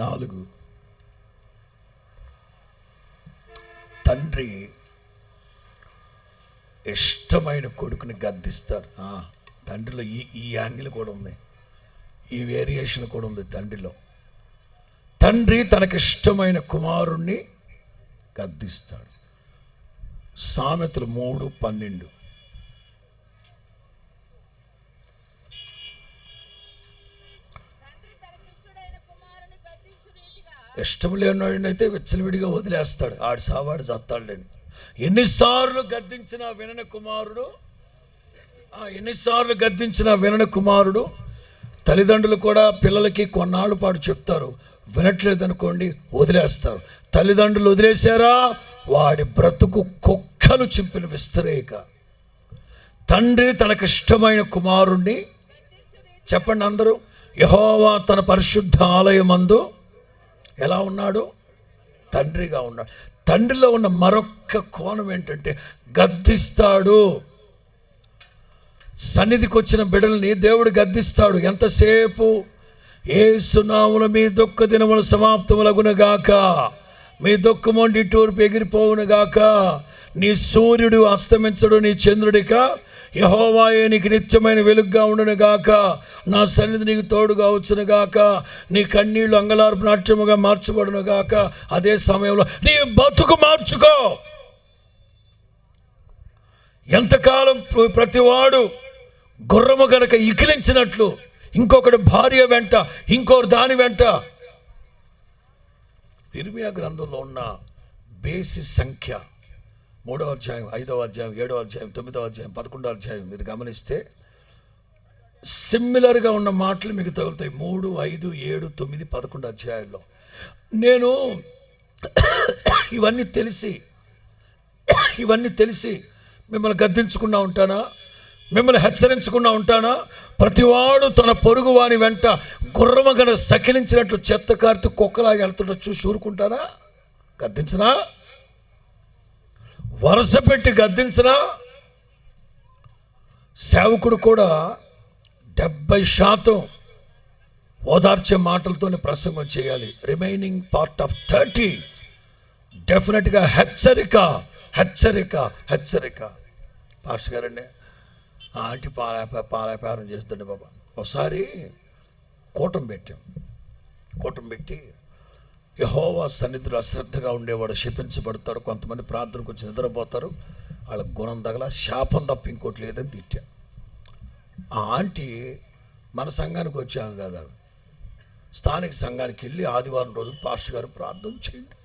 4 తండ్రి ఇష్టమైన కొడుకుని గద్దిస్తారు. తండ్రిలో ఈ యాంగిల్ కూడా ఉంది, ఈ వేరియేషన్ కూడా ఉంది తండ్రిలో. తండ్రి తనకిష్టమైన కుమారుణ్ణి గద్దిస్తాడు. సామెతలు 3:12. ఇష్టం లేనివాడినైతే విచ్చలవిడిగా వదిలేస్తాడు, ఆడి సావాడు చత్తాడులేని. ఎన్నిసార్లు గద్దించినా వినని కుమారుడు. తల్లిదండ్రులు కూడా పిల్లలకి కొన్నాళ్ళు పాటు చెప్తారు, వినట్లేదనుకోండి వదిలేస్తారు. తల్లిదండ్రులు వదిలేశారా, వాడి బ్రతుకు కుక్కలు చింపిన విస్తరేక. తండ్రి తనకిష్టమైన కుమారుణ్ణి, చెప్పండి అందరూ, యెహోవా తన పరిశుద్ధ ఆలయమందు ఎలా ఉన్నాడు? తండ్రిగా ఉన్నాడు. తండ్రిలో ఉన్న మరొక్క కోణం ఏంటంటే గద్దిస్తాడు. సన్నిధికి వచ్చిన బిడ్డల్ని దేవుడు గద్దిస్తాడు. ఎంతసేపు? యేసు నామమున మీ దుఃఖ దినములు సమాప్తములగునగాక, మీ దుఃఖము తూర్పు ఎగిరిపోవునుగాక, నీ సూర్యుడు అస్తమించడు, నీ చంద్రుడిక యెహోవాయే నీకు నిత్యమైన వెలుగుగా ఉండునుగాక, నా సన్నిధి నీకు తోడుగా వచ్చునుగాక, నీ కన్నీళ్లు అంగలార్పు నాట్యముగా మార్చబడునుగాక. అదే సమయంలో నీ బతుకు మార్చుకో. ఎంతకాలం ప్రతివాడు గుర్రము గనక ఇకిలించినట్లు ఇంకొకటి భార్య వెంట, ఇంకొకటి దాని వెంట. ఇర్మియా గ్రంథంలో ఉన్న బేసి సంఖ్య 3వ అధ్యాయం, 5వ అధ్యాయం, 7వ అధ్యాయం, 9వ అధ్యాయం, 11వ అధ్యాయం మీరు గమనిస్తే సిమిలర్గా ఉన్న మాటలు మీకు తగులుతాయి. 3, 5, 7, 9, 11 అధ్యాయాల్లో. నేను ఇవన్నీ తెలిసి మిమ్మల్ని గద్దించకుండా ఉంటానా? మిమ్మల్ని హెచ్చరించకుండా ఉంటానా? ప్రతివాడు తన పొరుగు వాని వెంట గుర్రమగన సకిలించినట్లు చెత్త కార్తు కుక్కలాగా వెళ్తుంట చూసి ఊరుకుంటానా? గద్దించనా? వరుస పెట్టి గద్దించనా? సేవకుడు కూడా 70% ఓదార్చే మాటలతోనే ప్రసంగం చేయాలి. రిమైనింగ్ పార్ట్ ఆఫ్ 30 డెఫినెట్గా హెచ్చరిక. పాస్టర్ గారండి ఆంటీ పాలాపారం చేస్తుండే బాబా. ఒకసారి కూటం పెట్టి యెహోవా సన్నిధిలో అశ్రద్ధగా ఉండేవాడు శపించబడతాడు. కొంతమంది ప్రార్థనకు వచ్చి నిద్రపోతారు, వాళ్ళ గుణం తగల, శాపం తప్ప ఇంకోటి లేదని తిట్టా. ఆ ఆంటీ మన సంఘానికి వచ్చాము కదా, స్థానిక సంఘానికి వెళ్ళి ఆదివారం రోజు పాస్టర్ గారు ప్రార్థన చేయండి,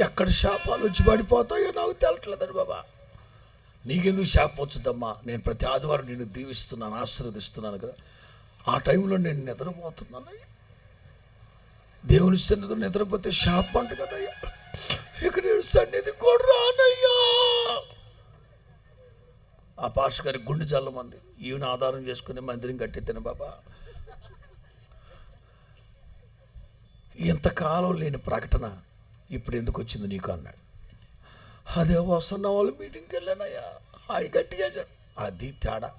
ఎక్కడ శాపాలు వచ్చి పడిపోతాయో నాకు తెలట్లేదండి బాబా. నీకెందుకు శాపం వచ్చుద్దమ్మా, నేను ప్రతి ఆదివారం నేను దీవిస్తున్నాను, ఆశీర్వదిస్తున్నాను కదా. ఆ టైంలో నేను నిద్రపోతున్నాను, దేవుని సన్నిధిలో నిద్రపోతే శాపం అంట కదయ్యా, ఇక నేను సన్నిధి కూడా రానయ్యా. ఆ పాస్టర్ గారి గుండె చల్లమంది, ఈవెన్ ఆధారం చేసుకుని మందిరం కట్టెత్తాను బాబా. ఇంతకాలం లేని ప్రకటన ఇప్పుడు ఎందుకు వచ్చింది నీకు అన్నాడు. అదే వస్తున్న వాళ్ళు మీటింగ్కి వెళ్ళానయ్యా, ఆయన గట్టిగా అది తేడా.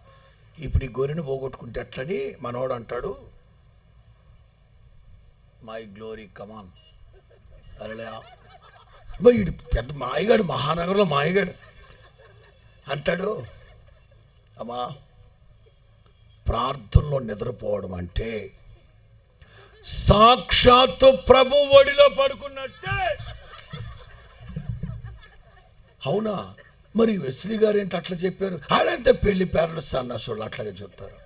ఇప్పుడు ఈ గొర్రెను పోగొట్టుకుంటే ఎట్లని మనవాడు అంటాడు, మై గ్లోరీ కమాన్ అరే. వీడు పెద్ద మాయగాడు, మహానగరంలో మాయగాడు అంటాడు, అమ్మా ప్రార్థనలో నిద్రపోవడం అంటే సాక్షాత్తు ప్రభు ఒడిలో పడుకున్నట్టే. అవునా, మరి వెస్లీ గారు ఏంటి అట్లా చెప్పారు? ఆడంతే పెళ్లి పేర్లు సన్నాసులు అట్లాగే చెప్తారు.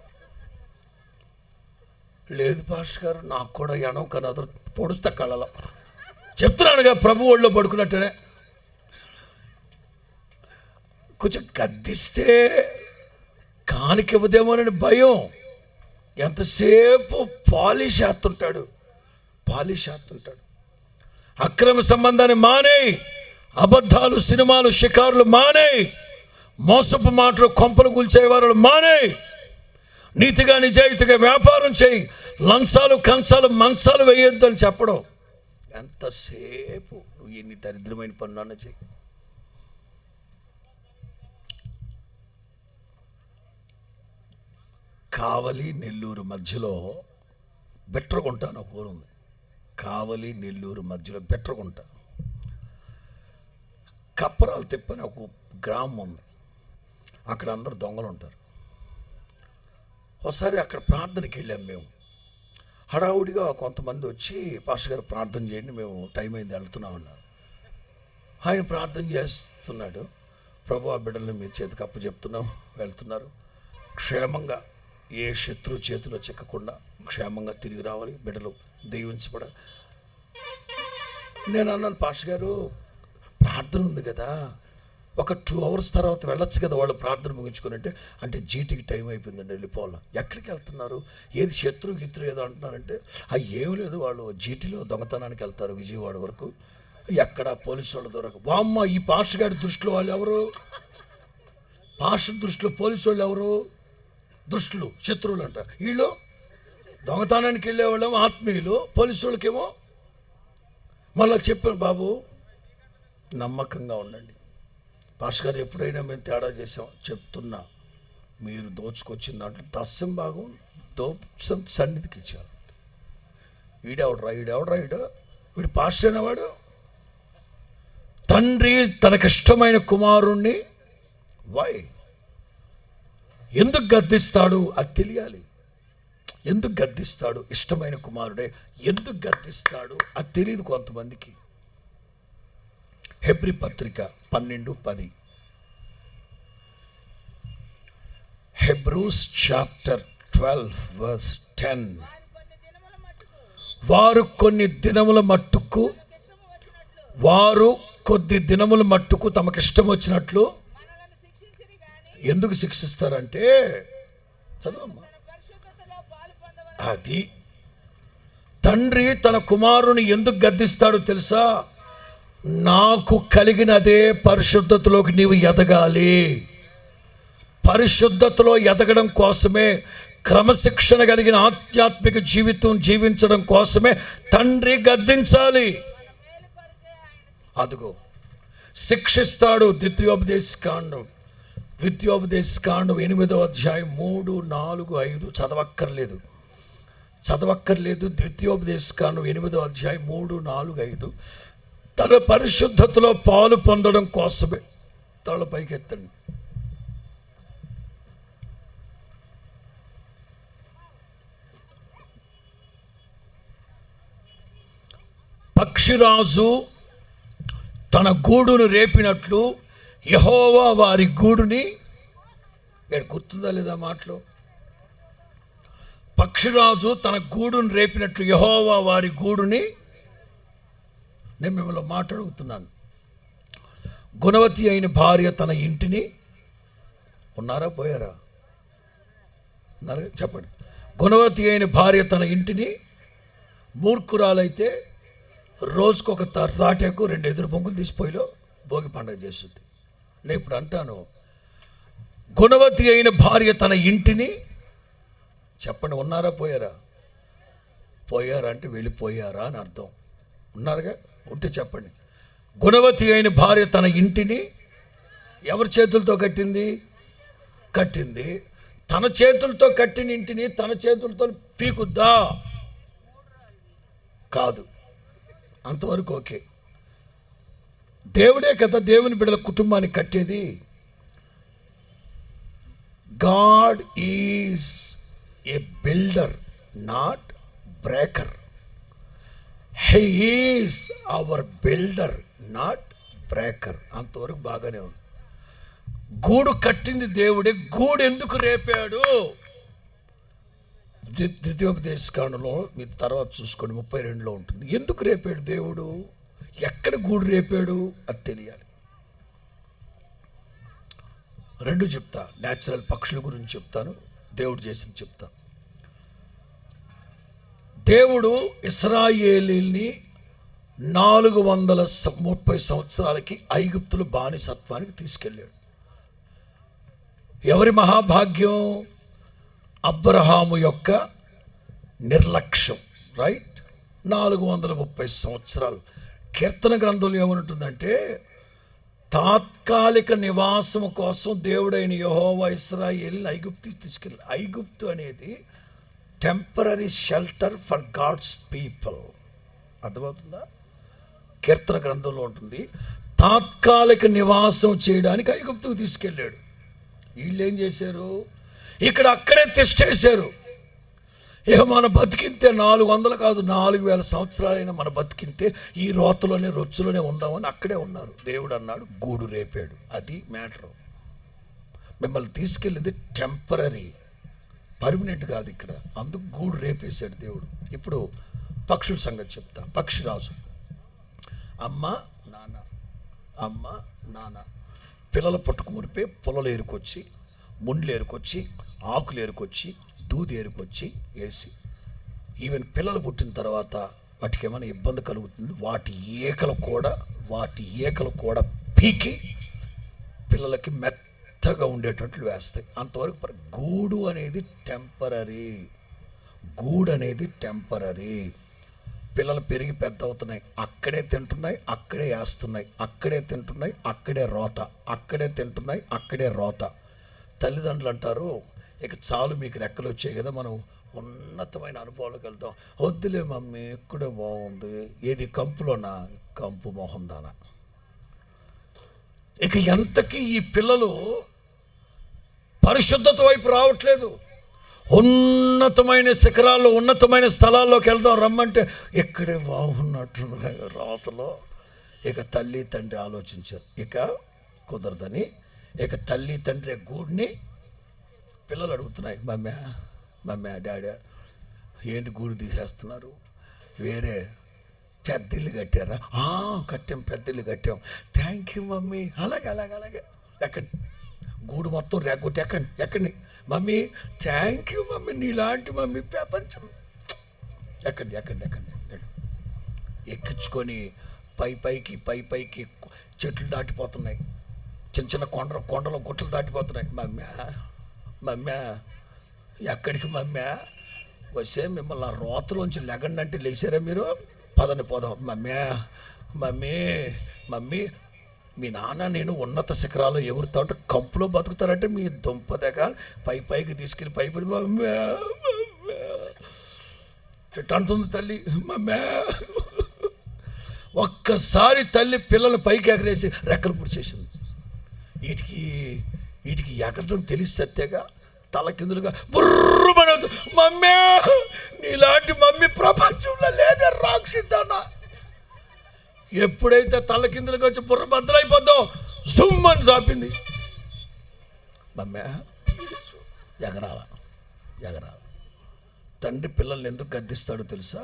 లేదు పాస్టర్ గారు, నాకు కూడా ఎనక నదురు పొడుస్తా కళ్ళలో చెప్తున్నానుగా, ప్రభు ఒడిలో పడుకున్నట్టేనే. కొంచెం గద్దిస్తే కానికివ్వదేమోనని భయం. ఎంతసేపు పాలిష్ చేస్తుంటాడు. అక్రమ సంబంధాన్ని మానేయి, అబద్ధాలు, సినిమాలు, షికారులు మానేయి, మోసపు మాటలు, కొంపలు కూల్చేవారు మానేయి, నీతిగా నిజాయితీగా వ్యాపారం చేయి, లంచాలు, కంచాలు, మంచాలు వేయొద్దు అని చెప్పడం. ఎంతసేపు నువ్వు ఎన్ని దరిద్రమైన పనులన్నా చేయి. కావలి నెల్లూరు మధ్యలో బెట్రగుంట అని ఒక ఊరు ఉంది. కావలి నెల్లూరు మధ్యలో బెట్రగుంట, కప్పరాలు తిప్పని ఒక గ్రామం ఉంది. అక్కడ అందరు దొంగలు ఉంటారు. ఒకసారి అక్కడ ప్రార్థనకి వెళ్ళాం మేము. హడావుడిగా కొంతమంది వచ్చి పాస్టర్ గారు ప్రార్థన చేయండి, మేము టైం అయింది వెళ్తున్నాం అన్నారు. ఆయన ప్రార్థన చేస్తున్నాడు, ప్రభు ఆ బిడ్డలను మీ చేతికి అప్పు చెప్తున్నాం, వెళ్తున్నారు క్షేమంగా, ఏ శత్రువు చేతిలో చిక్కకుండా క్షేమంగా తిరిగి రావాలి, బిడ్డలు దీవించబడాలి. నేను అన్నాను, పాస్టర్ గారు ప్రార్థన ఉంది కదా, ఒక 2 hours తర్వాత వెళ్ళొచ్చు కదా వాళ్ళు ప్రార్థన ముగించుకుని. అంటే జీటీకి టైం అయిపోయిందండి, వెళ్ళిపోవాలి. ఎక్కడికి వెళ్తున్నారు? ఏది శత్రువు ఏదో అంటున్నారంటే, ఏం లేదు, వాళ్ళు జీటీలో దొంగతనానికి వెళ్తారు విజయవాడ వరకు, ఎక్కడ పోలీసు వాళ్ళు దొరక. వామ్మ, ఈ పాస్టర్ గారి దృష్టిలో వాళ్ళు ఎవరు? పాస్టర్ దృష్టిలో పోలీసు వాళ్ళు ఎవరు? దుష్టులు, శత్రువులు అంట. వీళ్ళు దొంగతనానికి వెళ్ళేవాళ్ళేమో ఆత్మీయులు, పోలీసు వాళ్ళకేమో. మళ్ళీ చెప్పాను, బాబు నమ్మకంగా ఉండండి, పాస్టర్ గారు ఎప్పుడైనా మేము తేడా చేసాం చెప్తున్నా, మీరు దోచుకొచ్చిన దాంట్లో 10 భాగం దోపం సన్నిధికి ఇచ్చారు. ఈడెవడరా వీడు పాస్టర్ అనేవాడు. తండ్రి తనకిష్టమైన కుమారుణ్ణి ఎందుకు గద్దిస్తాడు అది తెలియాలి. ఎందుకు గద్దిస్తాడు? ఇష్టమైన కుమారుడే ఎందుకు గద్దిస్తాడు అది తెలియదు కొంతమందికి. హెబ్రీ పత్రిక 12:10, హెబ్రూస్ చాప్టర్ 12:10, వారు కొద్ది దినముల మట్టుకు తమకిష్టం వచ్చినట్లు ఎందుకు శిక్షిస్తారంటే, చదవమ్మా, అది తండ్రి తన కుమారుని ఎందుకు గద్దిస్తాడో తెలుసా? నాకు కలిగినదే పరిశుద్ధతలోకి నీవు ఎదగాలి. పరిశుద్ధతలో ఎదగడం కోసమే, క్రమశిక్షణ కలిగిన ఆధ్యాత్మిక జీవితం జీవించడం కోసమే తండ్రి గద్దించాలి. అదుగో శిక్షిస్తాడు. ద్వితీయోపదేశకాండం 8వ అధ్యాయం 3, 4, 5 చదవక్కర్లేదు. ద్వితీయోపదేశకాండం 8వ అధ్యాయం 3, 4, 5 తన పరిశుద్ధతలో పాలు పొందడం కోసమే. తల పైకెత్తండి. పక్షిరాజు తన గూడును రేపినట్లు యెహోవా వారి గూడుని, గుర్తుందా లేదా మాటలు? పక్షిరాజు తన గూడును రేపినట్లు యెహోవా వారి గూడుని. నేను మిమ్మల్ని మాట్లాడుతున్నాను. గుణవతి అయిన భార్య తన ఇంటిని, ఉన్నారా పోయారా? ఉన్నారా? చెప్పండి. గుణవతి అయిన భార్య తన ఇంటిని, మూర్ఖురాలైతే రోజుకొక తాటాకు 2 ఎదురు బొంగులు తీసిపోయిలో భోగి పండుగ చేస్తుంది. నేను ఇప్పుడు అంటాను, గుణవతి అయిన భార్య తన ఇంటిని, చెప్పండి ఉన్నారా పోయారా? పోయారా అంటే వెళ్ళిపోయారా అని అర్థం. ఉన్నారుగా? ఉంటే చెప్పండి. గుణవతి అయిన భార్య తన ఇంటిని ఎవరి చేతులతో కట్టింది? తన చేతులతో కట్టిన ఇంటిని తన చేతులతో పీకుద్దా? కాదు. అంతవరకు ఓకే. దేవుడే కదా దేవుని బిడ్డల కుటుంబాన్ని కట్టేది. God is a builder, not breaker. He is our builder, not breaker. అంతవరకు బాగానే ఉంది. గూడు కట్టింది దేవుడే. గూడు ఎందుకు రేపాడు? ద్వితీయోపదేశకాండంలో మీరు తర్వాత చూసుకోండి, 32లో ఉంటుంది. ఎందుకు రేపాడు దేవుడు? ఎక్కడ గూడు రేపాడు? అది తెలియాలి. 2 చెప్తా. న్యాచురల్ పక్షుల గురించి చెప్తాను, దేవుడు చేసింది చెప్తాను. దేవుడు ఇశ్రాయేలీల్ని 430 సంవత్సరాలకి ఐగుప్తులు బానిసత్వానికి తీసుకెళ్ళాడు. ఎవరి మహాభాగ్యం? అబ్రహాము యొక్క నిర్లక్ష్యం. రైట్. 430 సంవత్సరాలు. కీర్తన గ్రంథంలో ఏమంటుందంటే, తాత్కాలిక నివాసం కోసం దేవుడైన యెహోవా ఇశ్రాయేలుని ఐగుప్తుకి తీసుకెళ్ళి. ఐగుప్తు అనేది temporary shelter for gods people. అర్థమవుతుందా? కీర్తన గ్రంథంలో ఉంటుంది, తాత్కాలిక నివాసం చేయడానికి ఐగుప్తుకు తీసుకెళ్ళాడు. వీళ్ళు ఏం చేశారు? అక్కడే తిష్టేశారు. ఇక మన బతికింతే 400 కాదు 4000 సంవత్సరాలైనా మన బతికింతే ఈ రోతలోనే రొచ్చులోనే ఉందామని అక్కడే ఉన్నారు. దేవుడు అన్నాడు గూడు రేపాడు. అది మ్యాటరు. మిమ్మల్ని తీసుకెళ్ళింది టెంపరరీ, పర్మనెంట్ కాదు ఇక్కడ. అందుకు గూడు రేపేశాడు దేవుడు. ఇప్పుడు పక్షుల సంగతి చెప్తా. పక్షిరాజు అమ్మ నాన్న పిల్లలు పట్టుకు మురిపే పొలలు ఏరుకొచ్చి, ముండ్లు ఏరుకొచ్చి, ఆకులు ఏరుకొచ్చి, దూది ఏరుకొచ్చి వేసి, ఈవెన్ పిల్లలు పుట్టిన తర్వాత వాటికి ఏమైనా ఇబ్బంది కలుగుతుంది, వాటి ఏకలు కూడా పీకి పిల్లలకి మెత్తగా ఉండేటట్లు వేస్తాయి. అంతవరకు గూడు అనేది టెంపరరీ. పిల్లలు పెరిగి పెద్ద అవుతున్నాయి, అక్కడే తింటున్నాయి, అక్కడే వేస్తున్నాయి, అక్కడే తింటున్నాయి, అక్కడే రోత, అక్కడే తింటున్నాయి, అక్కడే రోత. తల్లిదండ్రులు అంటారు, ఇక చాలు మీకు రెక్కలు వచ్చాయి కదా, మనం ఉన్నతమైన అనుభవాలకు వెళ్తాం. వద్దులే మమ్మీ, ఇక్కడే బాగుంది. ఏది కంపులోనా? కంపు మొహం దానా. ఇక ఎంతకీ ఈ పిల్లలు పరిశుద్ధత వైపు రావట్లేదు. ఉన్నతమైన శిఖరాల్లో, ఉన్నతమైన స్థలాల్లోకి వెళ్దాం రమ్మంటే ఇక్కడే బాగున్నట్టు రాతలో. ఇక తల్లి తండ్రి ఆలోచించారు, ఇక కుదరదని. ఇక తల్లి తండ్రి గూడిని పిల్లలు అడుగుతున్నాయి, మమ్మీ డాడీ ఏంటి గూడు తీసేస్తున్నారు? వేరే పెద్ద ఇల్లు కట్టారా? కట్టాం, పెద్ద ఇల్లు కట్టాం. Thank you mummy. అలాగే ఎక్కండి, గూడు మొత్తం రేగొట్టి ఎక్కండి మమ్మీ. థ్యాంక్ యూ మమ్మీ, నీలాంటి మమ్మీ ప్రపంచం. ఎక్కండి ఎక్కించుకొని పైకి చెట్లు దాటిపోతున్నాయి, చిన్న కొండలు గుట్టలు దాటిపోతున్నాయి. మమ్మీ ఎక్కడికి మమ్మీ? వస్తే మిమ్మల్ని ఆ రోతలోంచి లెగండి అంటే లేచారా మీరు? పదండి పోదాం. మమ్మీ మీ నాన్న నేను ఉన్నత శిఖరాలు ఎగురుతా ఉంటే కంపులో బతుకుతారంటే మీ దుంప దగ్గర పైకి తీసుకెళ్ళి పైపడి మమ్మీ అంటుంది తల్లి. మమ్మీ ఒక్కసారి తల్లి పిల్లలు పైకి ఎగరేసి రెక్కలు పుడిచేసింది. వీటికి ఎగరడం తెలిసేగా తల కిందులుగా బుర్రమనవుతూ, మమ్మీ నీలాంటి మమ్మీ ప్రపంచంలో లేదే రాక్షిద్దానా. ఎప్పుడైతే తల కిందలకు వచ్చి బుర్ర బద్దలైపోద్దో సుమ్మని చాపింది. మమ్మే ఎగరాల. తండ్రి పిల్లల్ని ఎందుకు గద్దిస్తాడో తెలుసా?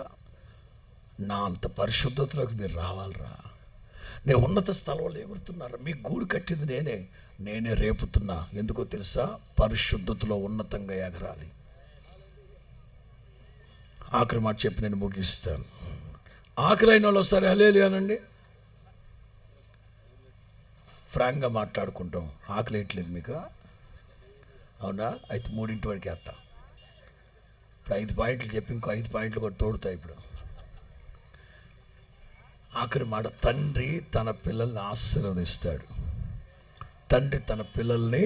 నా అంత పరిశుద్ధతలోకి మీరు రావాలరా. నేను ఉన్నత స్థలంలో ఎగురుతున్నారా, మీ గూడు కట్టింది నేనే రేపుతున్నా. ఎందుకో తెలుసా? పరిశుద్ధతలో ఉన్నతంగా ఎగరాలి. ఆఖరి మాట చెప్పి నేను ముగిస్తాను. ఆకలైన వాళ్ళు ఒకసారి హల్లెలూయా అనండి. ఫ్రాంక్గా మాట్లాడుకుంటాం. ఆకలి వేయట్లేదు మీకు? అవునా? అయితే 3 వరకు వేస్తా. ఇప్పుడు 5 పాయింట్లు చెప్పి ఇంకో 5 పాయింట్లు కూడా తోడుతాయి. ఇప్పుడు ఆఖరి మాట, తండ్రి తన పిల్లల్ని ఆశీర్వదిస్తాడు. తండ్రి తన పిల్లల్ని,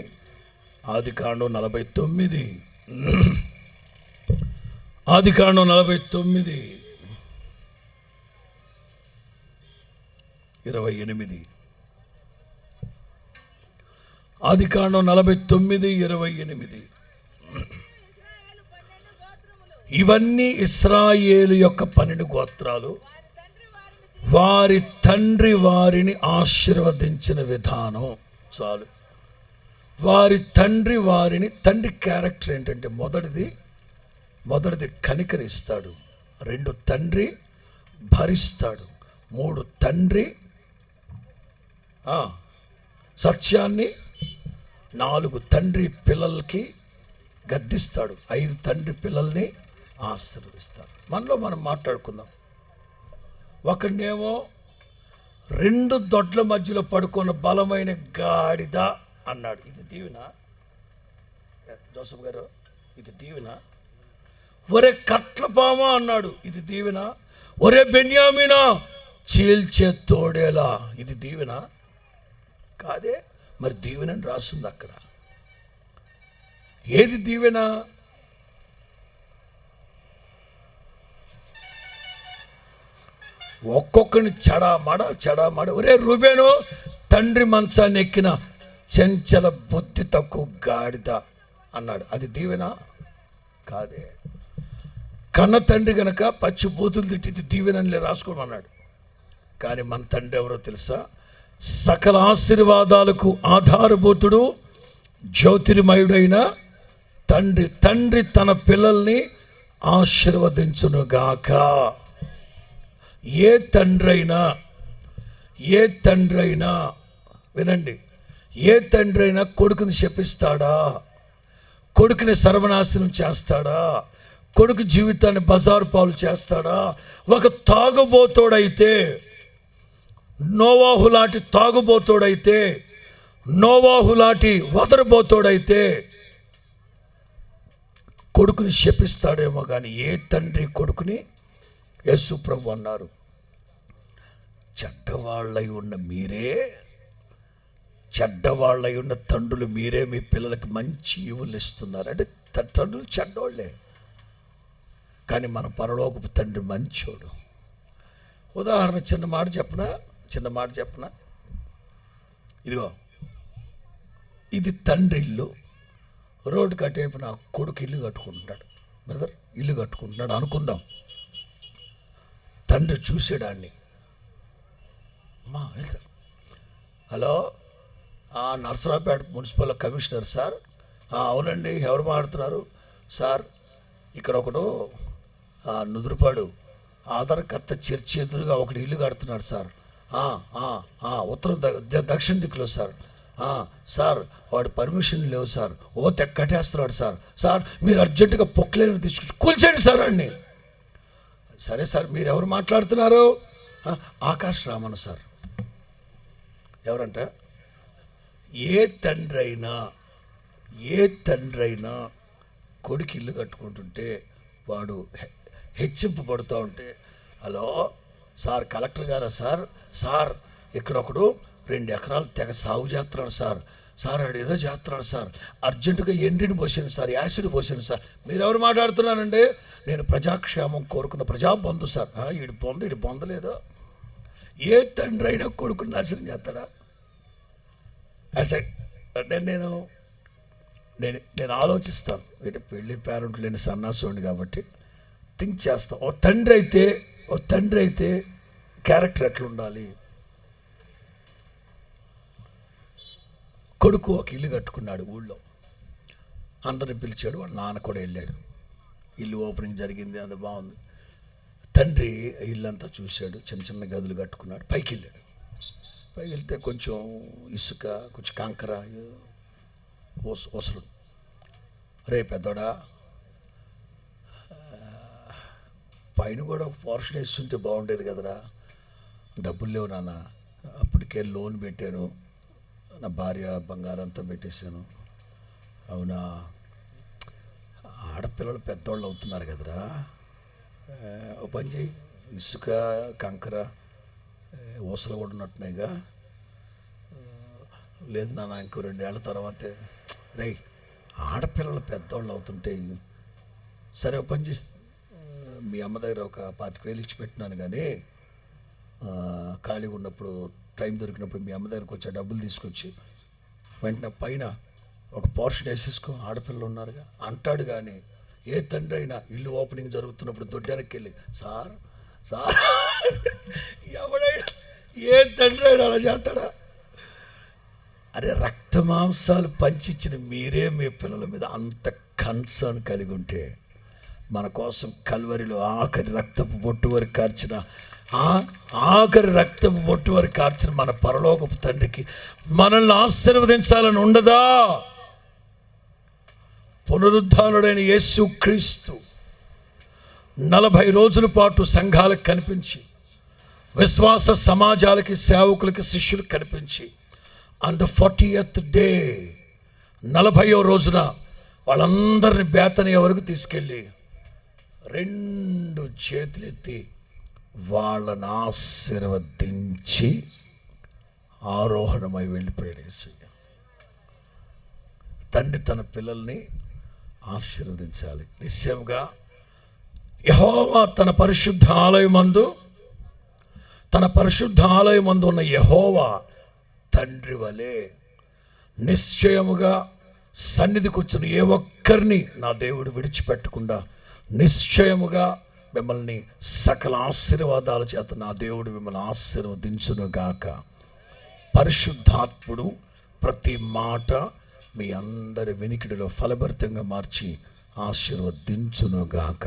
ఆదికాండం 49 28 ఆదికాండం 49:28. ఇవన్నీ ఇశ్రాయేలు యొక్క 12 గోత్రాలు. వారి తండ్రి వారిని ఆశీర్వదించిన విధానం చాలు. వారి తండ్రి క్యారెక్టర్ ఏంటంటే, మొదటిది కనికరిస్తాడు, 2 తండ్రి భరిస్తాడు, 3 తండ్రి సత్యాన్ని, 4 తండ్రి పిల్లలకి గద్దిస్తాడు, 5 తండ్రి పిల్లల్ని ఆశీర్వదిస్తాడు. మనలో మనం మాట్లాడుకుందాం. ఒకడినేమో 2 దొడ్ల మధ్యలో పడుకున్న బలమైన గాడిద అన్నాడు. ఇది దీవెన జోసఫ్ గారు? ఇది దీవెన? ఒరే కట్లపామ అన్నాడు. ఇది దీవెన? ఒరే బెన్యామీనా చీల్చే తోడేలా, ఇది దీవెన కాదే. మరి దీవెనని రాస్తుంది అక్కడ. ఏది దీవెన? ఒక్కొక్కరిని చెడామడ ఒరే రూబేను తండ్రి మంచాన్ని ఎక్కిన చెంచల బుద్ధి తక్కువ గాడిద అన్నాడు. అది దీవెన కాదే. కన్న తండ్రి గనక పచ్చి బూతులు తిట్టి దీవెనని రాసుకోమన్నాడు. కానీ మన తండ్రి ఎవరో తెలుసా? సకల ఆశీర్వాదాలకు ఆధారభూతుడు, జ్యోతిర్మయుడైన తండ్రి తన పిల్లల్ని ఆశీర్వదించునుగాక. ఏ తండ్రి అయినా వినండి, ఏ తండ్రి అయినా కొడుకుని శపిస్తాడా? కొడుకుని సర్వనాశనం చేస్తాడా? కొడుకు జీవితాన్ని బజారు పాలు చేస్తాడా? ఒక తాగుబోతోడైతే, నోవాహు లాంటి తాగుబోతోడైతే, నోవాహు లాంటి వదరబోతోడైతే కొడుకుని శపిస్తాడేమో. కానీ ఏ తండ్రి కొడుకుని, యేసు ప్రభు అన్నారు, చెడ్డవాళ్ళై ఉన్న తండ్రులు మీరే మీ పిల్లలకి మంచి ఈవులు ఇస్తున్నారు. అంటే తండ్రులు చెడ్డవాళ్ళే, కానీ మన పరలోకపు తండ్రి మంచోడు. ఉదాహరణ చిన్న మాట చెప్పనా? ఇదిగో, ఇది తండ్రి ఇల్లు. రోడ్డు కట్టేపు నా కొడుకు ఇల్లు కట్టుకుంటున్నాడు, బ్రదర్ ఇల్లు కట్టుకుంటున్నాడు అనుకుందాం. తండ్రి చూసాడాన్ని, అమ్మా వెళ్తా, hello Narasaraopet municipal commissioner sir? అవునండి, ఎవరు మాట్లాడుతున్నారు సార్? ఇక్కడ ఒకడు నుదురుపాడు ఆధారకర్త చర్చి ఎదురుగా ఒకటి ఇల్లు కడుతున్నాడు సార్. ఉత్తరం దక్షిణ దిక్కులో సార్. సార్ వాడు పర్మిషన్ లేవు సార్, కట్టేస్తున్నాడు సార్ మీరు అర్జెంటుగా పొక్కలేని తీసుకొచ్చి కూల్చండి సార్ అండి. సరే సార్, మీరు ఎవరు మాట్లాడుతున్నారు? ఆకాష్ రామన్ సార్. ఎవరంట? ఏ తండ్రి అయినా కొడుకు ఇల్లు కట్టుకుంటుంటే వాడు హెచ్చింపబడుతూ ఉంటే, హలో సార్ కలెక్టర్ గారా సార్ ఇక్కడ ఒకడు 2 ఎకరాలు తెగ సాగు చేస్తున్నాడు సార్ ఆడు ఏదో చేస్తున్నాడు సార్, అర్జెంటుగా ఎండిని పోసాను సార్, యాసిడ్ పోసాను సార్. మీరెవరు మాట్లాడుతున్నానండి? నేను ప్రజాక్షేమం కోరుకున్న ప్రజాబంధు సార్. ఈడు పొందలేదో. ఏ తండ్రి అయినా కొడుకుని నాశనం చేస్తాడా? అంటే నేను ఆలోచిస్తాను. వీటి పెళ్లి పేరెంట్లు లేని సన్నాసుండి కాబట్టి థింక్ చేస్తాను. ఓ తండ్రి అయితే క్యారెక్టర్ ఎట్లుండాలి. కొడుకు ఒక ఇల్లు కట్టుకున్నాడు ఊళ్ళో, అందరిని పిలిచాడు. వాళ్ళ నాన్న కూడా వెళ్ళాడు. ఇల్లు ఓపెనింగ్ జరిగింది, అది బాగుంది. తండ్రి ఇల్లంతా చూశాడు, చిన్న చిన్న గదులు కట్టుకున్నాడు. పైకి వెళ్ళాడు. పైకి వెళ్తే కొంచెం ఇసుక, కొంచెం కంకర, ఓసలు. రే పెద్దోడా, పైన కూడా ఒక పోర్షన్ వేస్తుంటే బాగుండేది కదరా. డబ్బులు లేవు నాన్న, అప్పటికే లోన్ పెట్టాను, నా భార్య బంగారం అంతా పెట్టేశాను. అవునా, ఆడపిల్లలు పెద్దవాళ్ళు అవుతున్నారు కదరా, ఓ పని చేయి, ఇసుక కంకర ఊసలు కూడా ఉన్నట్టున్నాయిగా. లేదు నాన్న, ఇంకో 2 ఏళ్ళ తర్వాతే. రేయ్, ఆడపిల్లలు పెద్దవాళ్ళు అవుతుంటే సరే ఓ పని చేయి, మీ అమ్మ దగ్గర ఒక 25,000 ఇచ్చి పెట్టినాను, కానీ ఖాళీగా ఉన్నప్పుడు టైం దొరికినప్పుడు మీ అమ్మ దగ్గరకు వచ్చి డబ్బులు తీసుకొచ్చి వెంటనే పైన ఒక పోర్షన్ వేసేసుకో, ఆడపిల్లలు ఉన్నారుగా అంటాడు. కానీ ఏ తండ్రి అయినా ఇల్లు ఓపెనింగ్ జరుగుతున్నప్పుడు దొడ్డానికి వెళ్ళి సార్ సార్ ఎవడైనా ఏ తండ్రి అయినా అలా చేస్తాడా? అరే, రక్త మాంసాలు పంచిచ్చిన మీరే మీ పిల్లల మీద అంత కన్సర్న్ కలిగి ఉంటే, మన కోసం కల్వరిలో ఆఖరి రక్తపు బొట్టు వరకు కార్చిన మన పరలోకపు తండ్రికి మనల్ని ఆశీర్వదించాలని ఉండదా? పునరుద్ధానుడైన యేసు క్రీస్తు 40 రోజుల పాటు సంఘాలకు కనిపించి, విశ్వాస సమాజాలకి, సేవకులకి, శిష్యులకు కనిపించి, ఆన్ ద 40th డే 40వ రోజున వాళ్ళందరినీ బేతనియ వరకు తీసుకెళ్ళి 2 చేతులెత్తి వాళ్ళని ఆశీర్వదించి ఆరోహణమై వెళ్ళిపోయాడు యేసయ్య. తండ్రి తన పిల్లల్ని ఆశీర్వదించాలి. నిశ్చయముగా యెహోవా తన పరిశుద్ధ ఆలయమందు ఉన్న యెహోవా తండ్రి వలె నిశ్చయముగా సన్నిధికి వచ్చిన ఏ ఒక్కరిని నా దేవుడు విడిచిపెట్టకుండా నిశ్చయముగా మిమ్మల్ని సకల ఆశీర్వాదాల చేత నా దేవుడు మిమ్మల్ని ఆశీర్వదించునుగాక. పరిశుద్ధాత్ముడు ప్రతి మాట మీ అందరి వినికిడిలో ఫలభరితంగా మార్చి ఆశీర్వదించునుగాక.